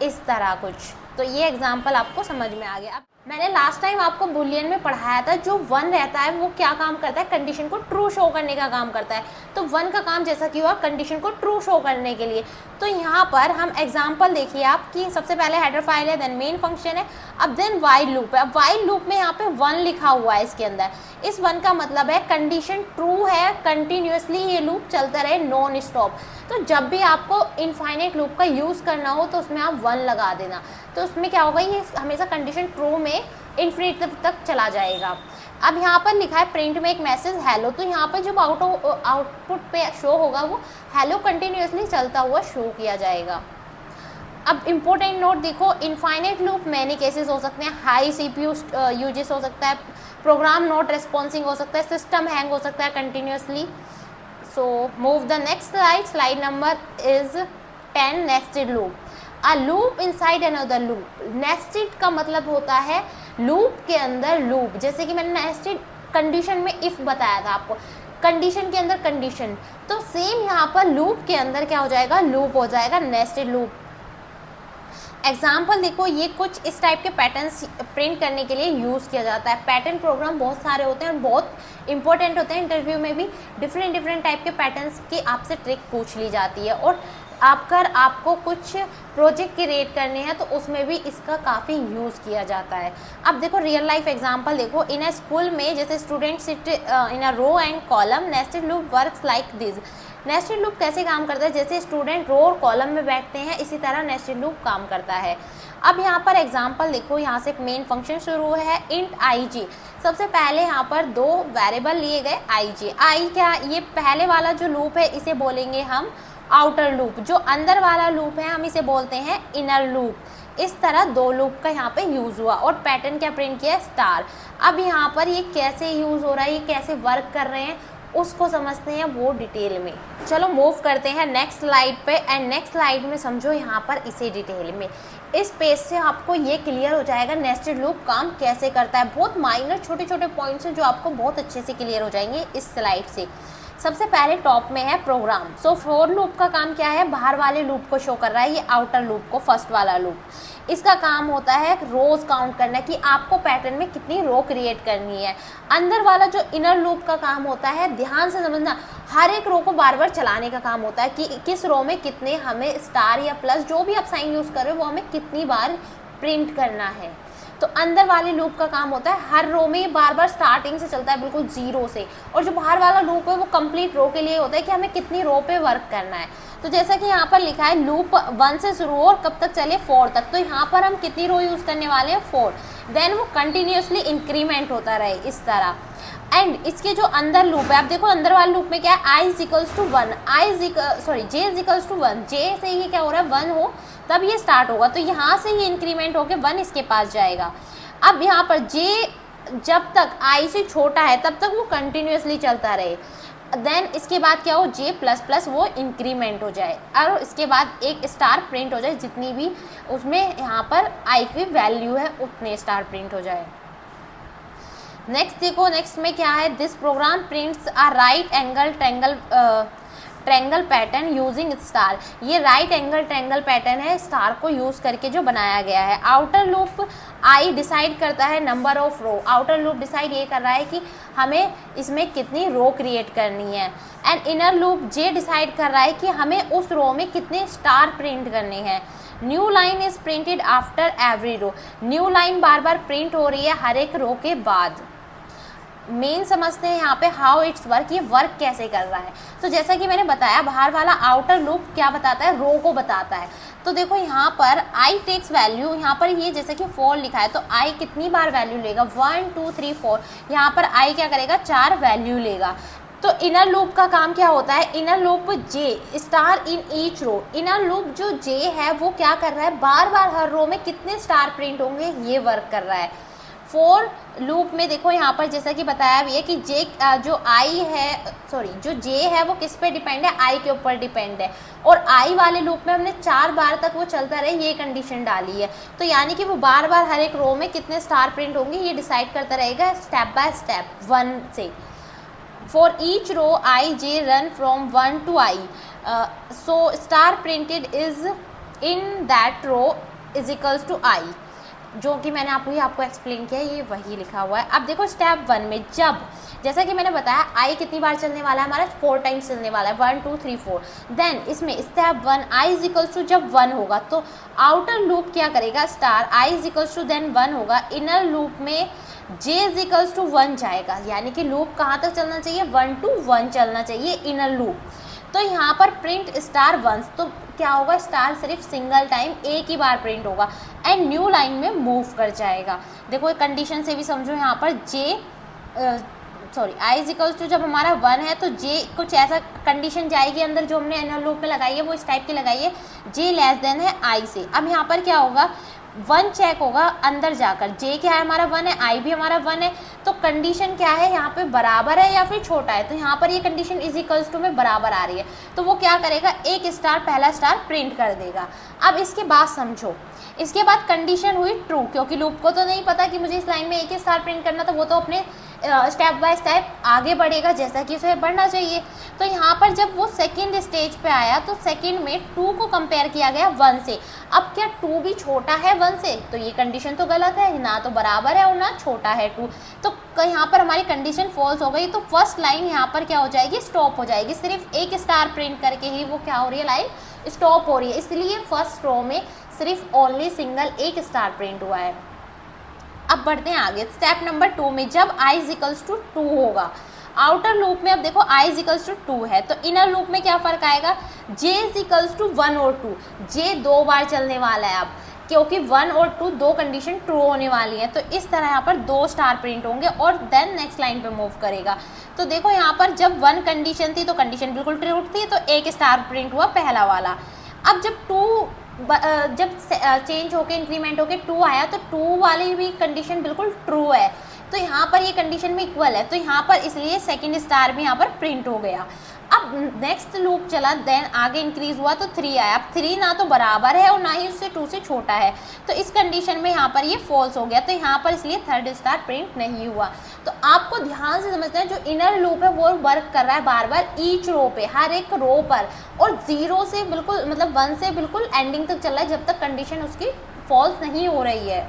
इस तरह कुछ। तो ये एग्जाम्पल आपको समझ में आ गया। अब मैंने लास्ट टाइम आपको बुलियन में पढ़ाया था, जो 1 रहता है वो क्या काम करता है, कंडीशन को ट्रू शो करने का काम करता है। तो 1 का काम जैसा कि हुआ कंडीशन को ट्रू शो करने के लिए। तो यहाँ पर हम एग्जांपल देखिए आप कि सबसे पहले हेडर फाइल है, देन मेन फंक्शन है, अब देन वाइल लूप है। अब वाइल लूप में यहाँ पे 1 लिखा हुआ है इसके अंदर, इस 1 का मतलब है कंडीशन ट्रू है, कंटिन्यूसली ये लूप चलता रहे, नॉन स्टॉप। तो जब भी आपको इनफाइनाइट लूप का यूज़ करना हो तो उसमें आप 1 लगा देना, तो उसमें क्या होगा, ये हमेशा कंडीशन ट्रू में इनफिनिट तक चला जाएगा। अब यहाँ पर लिखा है प्रिंट में एक मैसेज हेलो, तो यहाँ पर जब आउटपुट पे शो होगा वो हेलो कंटिन्यूसली चलता हुआ शो किया जाएगा। अब इम्पोर्टेंट नोट देखो, इनफाइनाइट लूप मैनी केसेस हो सकते हैं, हाई सीपीयू यूजेस हो सकता है, प्रोग्राम नॉट रेस्पॉन्सिंग हो सकता है, सिस्टम हैंग हो सकता है continuously. So move the next slide, slide number is 10, nested loop. A loop inside another loop. Nested का मतलब होता है लूप के अंदर लूप, जैसे कि मैंने नेस्टेड कंडीशन में इफ बताया था आपको, कंडीशन के अंदर कंडीशन, तो सेम यहाँ पर लूप के अंदर क्या हो जाएगा, लूप हो जाएगा, नेस्टेड लूप। एग्जाम्पल देखो, ये कुछ इस टाइप के पैटर्न्स प्रिंट करने के लिए यूज़ किया जाता है। पैटर्न प्रोग्राम बहुत सारे होते हैं और बहुत इंपॉर्टेंट होते हैं, इंटरव्यू में भी डिफरेंट टाइप के पैटर्न्स की आपसे ट्रिक पूछ ली जाती है, और आपको कुछ प्रोजेक्ट क्रिएट करने हैं तो उसमें भी इसका काफ़ी यूज़ किया जाता है। अब देखो रियल लाइफ एग्जांपल देखो, इन अ स्कूल में जैसे student sit in a row and column, nested loop works like this. Nested loop कैसे काम करता है, जैसे स्टूडेंट रो और कॉलम में बैठते हैं, इसी तरह नेस्टेड लूप काम करता है। अब यहाँ पर एग्जांपल देखो, यहाँ से एक मेन फंक्शन शुरू है, इंट आई जी। सबसे पहले यहाँ पर 2 वेरिएबल लिए गए, आई जी। आई क्या, ये पहले वाला जो लूप है इसे बोलेंगे हम आउटर लूप, जो अंदर वाला लूप है हम इसे बोलते हैं इनर लूप। इस तरह 2 लूप का यहाँ पे यूज़ हुआ, और पैटर्न क्या प्रिंट किया, स्टार। अब यहाँ पर ये कैसे यूज़ हो रहा है, ये कैसे वर्क कर रहे हैं, उसको समझते हैं वो डिटेल में। चलो मूव करते हैं नेक्स्ट स्लाइड पे, एंड नेक्स्ट स्लाइड में समझो यहाँ पर इसे डिटेल में। इस पेज से आपको ये क्लियर हो जाएगा नेस्टेड लूप काम कैसे करता है। बहुत माइनर छोटे पॉइंट्स हैं जो आपको बहुत अच्छे से क्लियर हो जाएंगे इस स्लाइड से। सबसे पहले टॉप में है प्रोग्राम। सो फॉर लूप का काम क्या है, बाहर वाले लूप को शो कर रहा है, ये आउटर लूप को, फर्स्ट वाला लूप। इसका काम होता है रोज काउंट करना, कि आपको पैटर्न में कितनी रो क्रिएट करनी है। अंदर वाला जो इनर लूप का काम होता है, ध्यान से समझना, हर एक रो को बार बार चलाने का काम होता है कि किस रो में कितने हमें स्टार या प्लस जो भी आप साइन यूज़ कर रहे हो वो हमें कितनी बार प्रिंट करना है। तो अंदर वाले लूप का काम होता है हर रो में बार बार स्टार्टिंग से चलता है, बिल्कुल 0 से, और जो बाहर वाला लूप है वो कंप्लीट रो के लिए होता है कि हमें कितनी रो पे वर्क करना है। तो जैसा कि यहाँ पर लिखा है लूप 1 से शुरू हो और कब तक चले, 4 तक। तो यहाँ पर हम कितनी रो यूज़ करने वाले हैं, 4। देन वो कंटिन्यूसली इंक्रीमेंट होता रहे इस तरह। एंड इसके जो अंदर लूप है, आप देखो अंदर वाले लूप में क्या है, i = 1, j = 1, j से ये क्या हो रहा है 1 हो तब ये स्टार्ट होगा, तो यहाँ से ये इंक्रीमेंट होकर 1 इसके पास जाएगा। अब यहाँ पर j जब तक i से छोटा है तब तक वो कंटिन्यूसली चलता रहे। देन इसके बाद क्या हो, जे प्लस प्लस वो इंक्रीमेंट हो जाए और इसके बाद एक स्टार प्रिंट हो जाए, जितनी भी उसमें यहाँ पर आई की वैल्यू है उतने स्टार प्रिंट हो जाए। नेक्स्ट देखो, नेक्स्ट में क्या है, this program prints a right angle triangle pattern using star. ये राइट एंगल ट्रैंगल पैटर्न है स्टार को यूज़ करके जो बनाया गया है। आउटर लूप आई डिसाइड करता है number of row. Outer loop decide ये कर रहा है कि हमें इसमें कितनी रो क्रिएट करनी है। And inner loop J decide कर रहा है कि हमें उस रो में कितने स्टार प्रिंट करने हैं। New line is printed after every row. New line बार बार प्रिंट हो रही है हर एक रो के बाद। मेन समझते हैं यहाँ पे हाउ इट्स वर्क, ये वर्क कैसे कर रहा है। तो जैसा कि मैंने बताया, बाहर वाला आउटर लूप क्या बताता है, रो को बताता है। तो देखो यहाँ पर आई टेक्स वैल्यू, यहाँ पर ये जैसे कि 4 लिखा है तो आई कितनी बार वैल्यू लेगा, 1 2 3 4। यहाँ पर आई क्या करेगा, 4 वैल्यू लेगा। तो इनर लूप का काम क्या होता है, inner loop J star in each row. Inner loop जो जे है वो क्या कर रहा है, बार बार हर रो में कितने स्टार प्रिंट होंगे ये वर्क कर रहा है। फोर लूप में देखो यहाँ पर जैसा कि बताया भी है कि जे जो आई है, सॉरी जो जे है वो किस पे डिपेंड है, आई के ऊपर डिपेंड है। और आई वाले लूप में हमने 4 बार तक वो चलता रहे ये कंडीशन डाली है। तो यानी कि वो बार बार हर एक रो में कितने स्टार प्रिंट होंगे ये डिसाइड करता रहेगा स्टेप बाय स्टेप 1 से। For each row I J run from 1 to I, so star printed is in that row is equals to I. जो कि मैंने आपको एक्सप्लेन किया है, ये वही लिखा हुआ है। अब देखो स्टेप 1 में जब, जैसा कि मैंने बताया आई कितनी बार चलने वाला है, हमारा 4 टाइम्स चलने वाला है, 1 2 3 4। देन इसमें step 1 I is equals to जब 1 होगा तो आउटर लूप क्या करेगा, star I is equals to then 1 होगा। इनर लूप में जे इज इक्वल्स टू 1 जाएगा, यानी कि लूप कहाँ तक चलना चाहिए, 1 to 1 चलना चाहिए इनर लूप। तो यहाँ पर प्रिंट स्टार 1, तो क्या होगा, स्टार सिर्फ सिंगल टाइम एक ही बार प्रिंट होगा एंड न्यू लाइन में मूव कर जाएगा। देखो कंडीशन से भी समझो, यहाँ पर J sorry I is equals to जब हमारा 1 है तो जे कुछ ऐसा कंडीशन जाएगी अंदर जो हमने इनर लूप में लगाई है वो इस टाइप की लगाई है, जे लेस देन है आई से। अब यहाँ पर क्या होगा, 1 चेक होगा अंदर जाकर, जे क्या है हमारा 1 है, आई भी हमारा 1 है, तो कंडीशन क्या है यहाँ पे बराबर है या फिर छोटा है। तो यहाँ पर ये कंडीशन इज इक्वल्स टू में बराबर आ रही है तो वो क्या करेगा, एक स्टार पहला स्टार प्रिंट कर देगा। अब इसके बाद समझो, इसके बाद कंडीशन हुई ट्रू, क्योंकि लूप को तो नहीं पता कि मुझे इस लाइन में एक ही स्टार प्रिंट करना, तो वो तो अपने स्टेप बाय स्टेप आगे बढ़ेगा जैसा कि उसे बढ़ना चाहिए। तो यहाँ पर जब वो सेकंड स्टेज पे आया तो सेकंड में 2 को कंपेयर किया गया 1 से। अब क्या 2 भी छोटा है 1 से, तो ये कंडीशन तो गलत है, ना तो बराबर है और ना छोटा है 2। तो यहाँ पर हमारी कंडीशन फॉल्स हो गई। तो फर्स्ट लाइन यहाँ पर क्या हो जाएगी, स्टॉप हो जाएगी। सिर्फ एक स्टार प्रिंट करके ही वो क्या हो रही है, लाइन स्टॉप हो रही है। इसलिए फर्स्ट रो में सिर्फ ओनली सिंगल एक स्टार प्रिंट हुआ है। अब बढ़ते हैं आगे स्टेप नंबर 2 में, जब आई इज इक्वल्स टू 2 होगा आउटर लूप में। अब देखो आई इज इक्वल्स टू 2 है तो इनर लूप में क्या फ़र्क आएगा, जे इज इक्वल्स टू 1 और 2। जे 2 बार चलने वाला है अब, क्योंकि 1 और 2 दो कंडीशन ट्रू होने वाली है। तो इस तरह यहाँ पर 2 स्टार प्रिंट होंगे और देन नेक्स्ट लाइन पे मूव करेगा। तो देखो यहाँ पर जब 1 कंडीशन थी तो कंडीशन बिल्कुल ट्रू थी तो एक स्टार प्रिंट हुआ पहला वाला। अब जब 2 जब चेंज होके इंक्रीमेंट होके 2 आया तो 2 वाली भी कंडीशन बिल्कुल ट्रू है, तो यहाँ पर ये कंडीशन में इक्वल है, तो यहाँ पर इसलिए सेकंड स्टार भी यहाँ पर प्रिंट हो गया। अब नेक्स्ट लूप चला, देन आगे इंक्रीज हुआ तो 3 आया। अब 3 ना तो बराबर है और ना ही उससे 2 से छोटा है, तो इस कंडीशन में यहाँ पर ये फॉल्स हो गया, तो यहाँ पर इसलिए थर्ड स्टार प्रिंट नहीं हुआ। तो आपको ध्यान से समझना है, जो इनर लूप है वो वर्क कर रहा है बार बार ईच रो पे, हर एक रो पर, और 0 से बिल्कुल मतलब 1 से बिल्कुल एंडिंग तक चल रहा है जब तक कंडीशन उसकी फॉल्स नहीं हो रही है।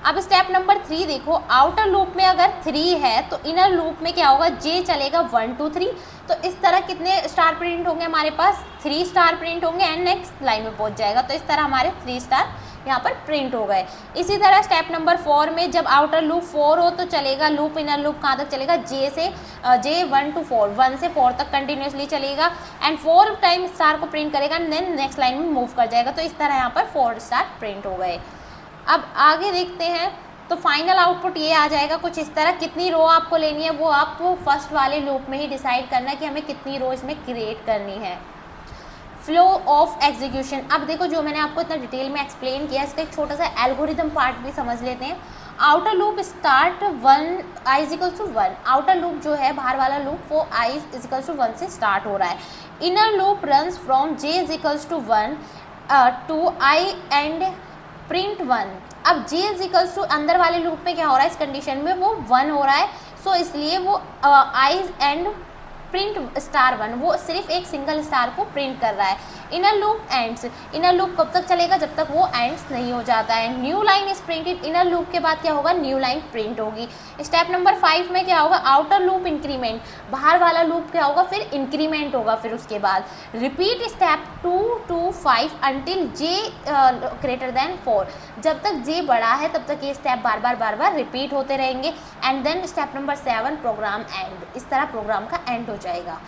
अब स्टेप नंबर 3 देखो, आउटर लूप में अगर 3 है तो इनर लूप में क्या होगा, जे चलेगा 1 2 3। तो इस तरह कितने स्टार प्रिंट होंगे हमारे पास, 3 स्टार प्रिंट होंगे एंड नेक्स्ट लाइन में पहुंच जाएगा। तो इस तरह हमारे 3 स्टार यहाँ पर प्रिंट हो गए। इसी तरह स्टेप नंबर 4 में जब आउटर लूप 4 हो तो चलेगा लूप, इनर लूप कहाँ तक चलेगा, जे 1 to 4, 1 से 4 तक कंटिन्यूसली चलेगा एंड 4 टाइम स्टार को प्रिंट करेगा एंड देन नेक्स्ट लाइन में मूव कर जाएगा। तो इस तरह यहाँ पर 4 स्टार प्रिंट हो गए। अब आगे देखते हैं, तो फाइनल आउटपुट ये आ जाएगा कुछ इस तरह। कितनी रो आपको लेनी है वो आपको फर्स्ट वाले लूप में ही डिसाइड करना है कि हमें कितनी रो इसमें क्रिएट करनी है। फ्लो ऑफ एग्जीक्यूशन, अब देखो जो मैंने आपको इतना डिटेल में एक्सप्लेन किया, इसका एक छोटा सा एल्गोरिदम पार्ट भी समझ लेते हैं। Outer loop start one I is equal to 1, outer loop जो है बाहर वाला लूप वो आई इज इक्वल टू 1 से स्टार्ट हो रहा है। Inner loop runs from j is equal to 1 to I and print 1। अब j इज इक्वल टू अंदर वाले लूप में क्या हो रहा है, इस कंडीशन में वो 1 हो रहा है, सो इसलिए वो आई एंड प्रिंट स्टार 1, वो सिर्फ एक सिंगल स्टार को प्रिंट कर रहा है। Inner loop ends, inner loop कब तक चलेगा, जब तक वो एंड्स नहीं हो जाता है। New line is printed, inner loop के बाद क्या होगा, न्यू लाइन प्रिंट होगी। स्टेप नंबर 5 में क्या होगा, आउटर लूप इंक्रीमेंट, बाहर वाला लूप क्या होगा, फिर इंक्रीमेंट होगा। फिर उसके बाद repeat step 2 to 5 until j greater than 4, जब तक j बड़ा है तब तक ये स्टेप बार बार रिपीट होते रहेंगे। And then step number 7 program end, इस तरह प्रोग्राम का एंड हो जाएगा।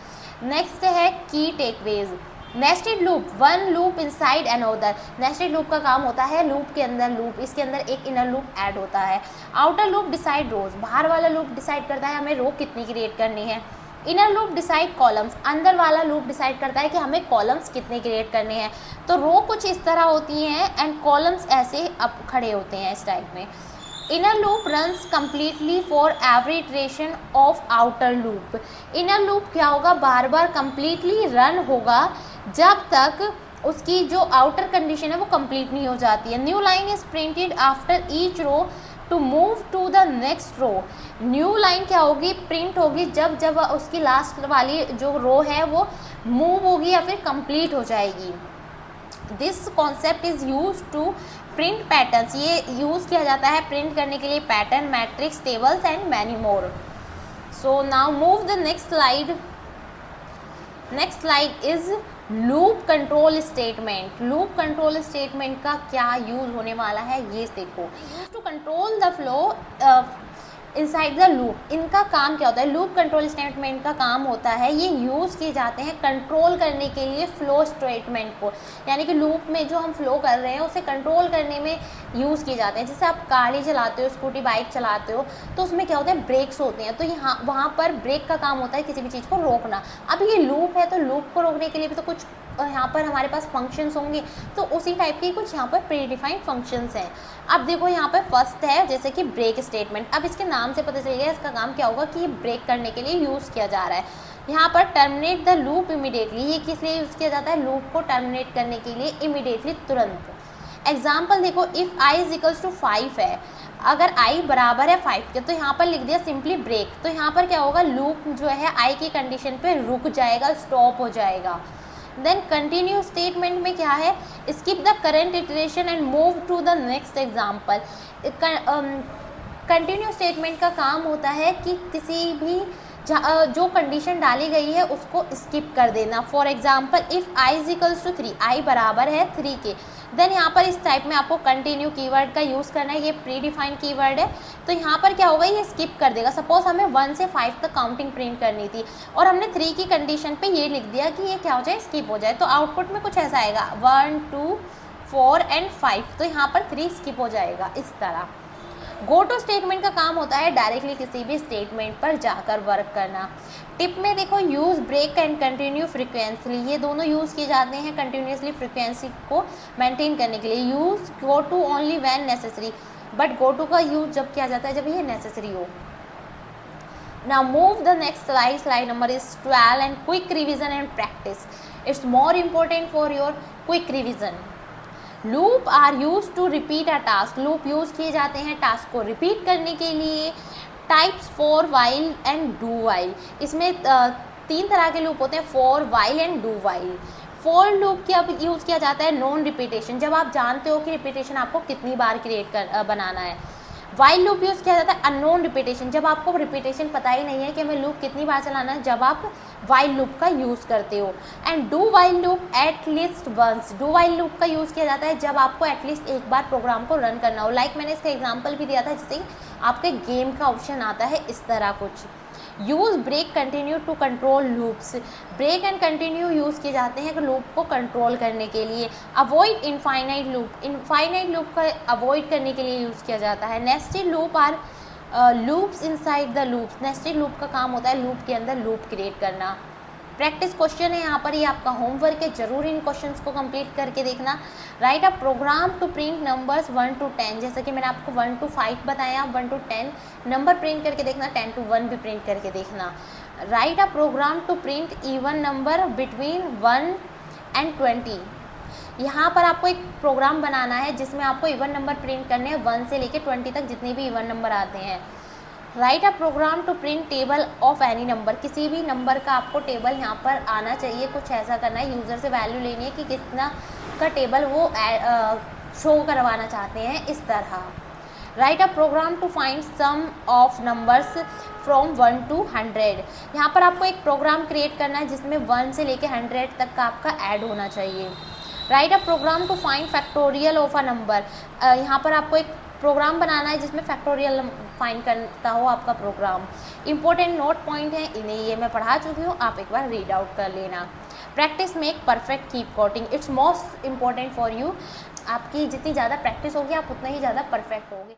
नेक्स्ट है की takeaways. Nested loop, one loop inside another, nested loop का काम होता है लूप के अंदर लूप, इसके अंदर एक इनर लूप ऐड होता है। आउटर लूप डिसाइड रोज, बाहर वाला लूप डिसाइड करता है हमें रो कितनी क्रिएट करनी है। इनर लूप डिसाइड कॉलम्स, अंदर वाला लूप डिसाइड करता है कि हमें कॉलम्स कितने क्रिएट करने हैं। तो रो कुछ इस तरह होती हैं एंड कॉलम्स ऐसे अब खड़े होते हैं इस टाइप में। Inner loop runs completely for every iteration of outer loop, inner loop क्या होगा, बार बार कम्प्लीटली रन होगा जब तक उसकी जो आउटर कंडीशन है वो कंप्लीट नहीं हो जाती है। New line is printed after each row to move to the next row, new line क्या होगी, प्रिंट होगी जब जब उसकी लास्ट वाली जो रो है वो मूव होगी या फिर कंप्लीट हो जाएगी। This concept is use to print patterns, ये यूज़ किया जाता है प्रिंट करने के लिए pattern, matrix, tables and many more. So now move the next slide. Next slide is loop control statement. Loop control statement का क्या यूज़ होने वाला है ये देखो। To control the flow inside the loop, इनका काम क्या होता है, लूप कंट्रोल स्टेटमेंट का काम होता है ये यूज़ किए जाते हैं कंट्रोल करने के लिए फ्लो स्टेटमेंट को, यानी कि लूप में जो हम फ्लो कर रहे हैं उसे कंट्रोल करने में यूज़ किए जाते हैं। जैसे आप गाड़ी चलाते हो, स्कूटी बाइक चलाते हो तो उसमें क्या होता है, ब्रेक्स होते हैं, तो यहाँ वहाँ पर ब्रेक का काम होता है किसी भी चीज़ को रोकना। अब ये लूप है तो लूप को रोकने के लिए भी तो कुछ यहाँ पर हमारे पास फंक्शंस होंगे, तो उसी टाइप के कुछ यहाँ पर प्री डिफाइंड फंक्शंस हैं। अब देखो यहाँ पर फर्स्ट है जैसे कि ब्रेक स्टेटमेंट, अब इसके नाम से पता चल गया इसका काम क्या होगा कि ये ब्रेक करने के लिए यूज़ किया जा रहा है। यहाँ पर टर्मिनेट द लूप इमीडिएटली, ये किस लिए यूज़ किया जाता है, लूप को टर्मिनेट करने के लिए इमीडिएटली, तुरंत। एग्जाम्पल देखो, if I is equals to 5 है, अगर आई बराबर है 5 के तो यहाँ पर लिख दिया सिंपली ब्रेक, तो यहाँ पर क्या होगा, लूप जो है आई की कंडीशन पे रुक जाएगा, स्टॉप हो जाएगा। देन कंटिन्यू स्टेटमेंट में क्या है, skip the current iteration and move to the next example. Continue statement का काम होता है कि किसी भी जो कंडीशन डाली गई है उसको स्किप कर देना। For example if I is equals to 3, I बराबर है 3 के, देन यहाँ पर इस टाइप में आपको कंटिन्यू कीवर्ड का यूज़ करना है, ये प्री डिफाइंड कीवर्ड है, तो यहाँ पर क्या होगा, ये स्किप कर देगा। सपोज हमें 1 से 5 तक काउंटिंग प्रिंट करनी थी और हमने 3 की कंडीशन पे ये लिख दिया कि ये क्या हो जाए, स्किप हो जाए, तो आउटपुट में कुछ ऐसा आएगा 1 2 4 एंड 5, तो यहाँ पर 3 स्किप हो जाएगा इस तरह। गो टू स्टेटमेंट का काम होता है डायरेक्टली किसी भी स्टेटमेंट पर जाकर वर्क करना। टिप में देखो, यूज़ ब्रेक एंड कंटिन्यू फ्रीक्वेंसली, ये दोनों यूज़ किए जाते हैं कंटिन्यूसली फ्रीक्वेंसी को मेंटेन करने के लिए। Use go to only when necessary, but go to का यूज़ जब किया जाता है जब ये नेसेसरी हो। Now move the next slide, slide number is 12 and quick revision and practice, it's more important for your quick revision. Loops are use to repeat a task, loop use किए जाते हैं टास्क को repeat करने के लिए। Types for while and do while, इसमें 3 तरह के लूप होते हैं, for while and do while. For loop की अब यूज़ किया जाता है नॉन रिपीटेशन, जब आप जानते हो कि रिपीटेशन आपको कितनी बार बनाना है। वाइल लूप यूज़ किया जाता है अननोन रिपीटेशन, जब आपको रिपीटेशन पता ही नहीं है कि हमें लूप कितनी बार चलाना है, जब आप वाइल लूप का यूज़ करते हो। And do while loop at least once, do while loop का यूज़ किया जाता है जब आपको एटलीस्ट एक बार प्रोग्राम को रन करना हो। लाइक मैंने इसका एग्जांपल भी दिया था, जैसे आपके गेम का ऑप्शन आता है इस तरह कुछ। Use break continue to control loops, break and continue use किए जाते हैं लूप को कंट्रोल करने के लिए। Avoid infinite loop, infinite loop का अवॉइड करने के लिए यूज़ किया जाता है। Nested loop are loops inside the loops, nested loop का काम होता है लूप के अंदर लूप क्रिएट करना। प्रैक्टिस क्वेश्चन है यहाँ पर, ये आपका होमवर्क है, जरूर इन क्वेश्चंस को कंप्लीट करके देखना। Write a program to print numbers 1 to 10, जैसे कि मैंने आपको 1 to 5 बताया, 1 to 10 नंबर प्रिंट करके देखना, 10 to 1 भी प्रिंट करके देखना। Write a program to print even number between 1 and 20, यहाँ पर आपको एक प्रोग्राम बनाना है जिसमें आपको इवन नंबर प्रिंट करने हैं 1 से लेके 20 तक, जितने भी इवन नंबर आते हैं। Write a program to print table of any number, किसी भी नंबर का आपको टेबल यहाँ पर आना चाहिए, कुछ ऐसा करना है, यूज़र से वैल्यू लेनी है कि कितना का टेबल वो शो करवाना चाहते हैं, इस तरह। Write a program to find sum of numbers from 1 to 100, यहाँ पर आपको एक प्रोग्राम क्रिएट करना है जिसमें 1 से लेके 100 तक का आपका ऐड होना चाहिए। Write a program to find factorial of a number, यहाँ पर आपको एक प्रोग्राम बनाना है जिसमें फैक्टोरियल फाइंड करता हो आपका प्रोग्राम। इंपॉर्टेंट नोट पॉइंट है, इन्हें ये मैं पढ़ा चुकी हूँ, आप एक बार रीड आउट कर लेना। Practice make perfect, keep coating, it's most important for you. आपकी जितनी ज़्यादा प्रैक्टिस होगी आप उतना ही ज़्यादा परफेक्ट होगे।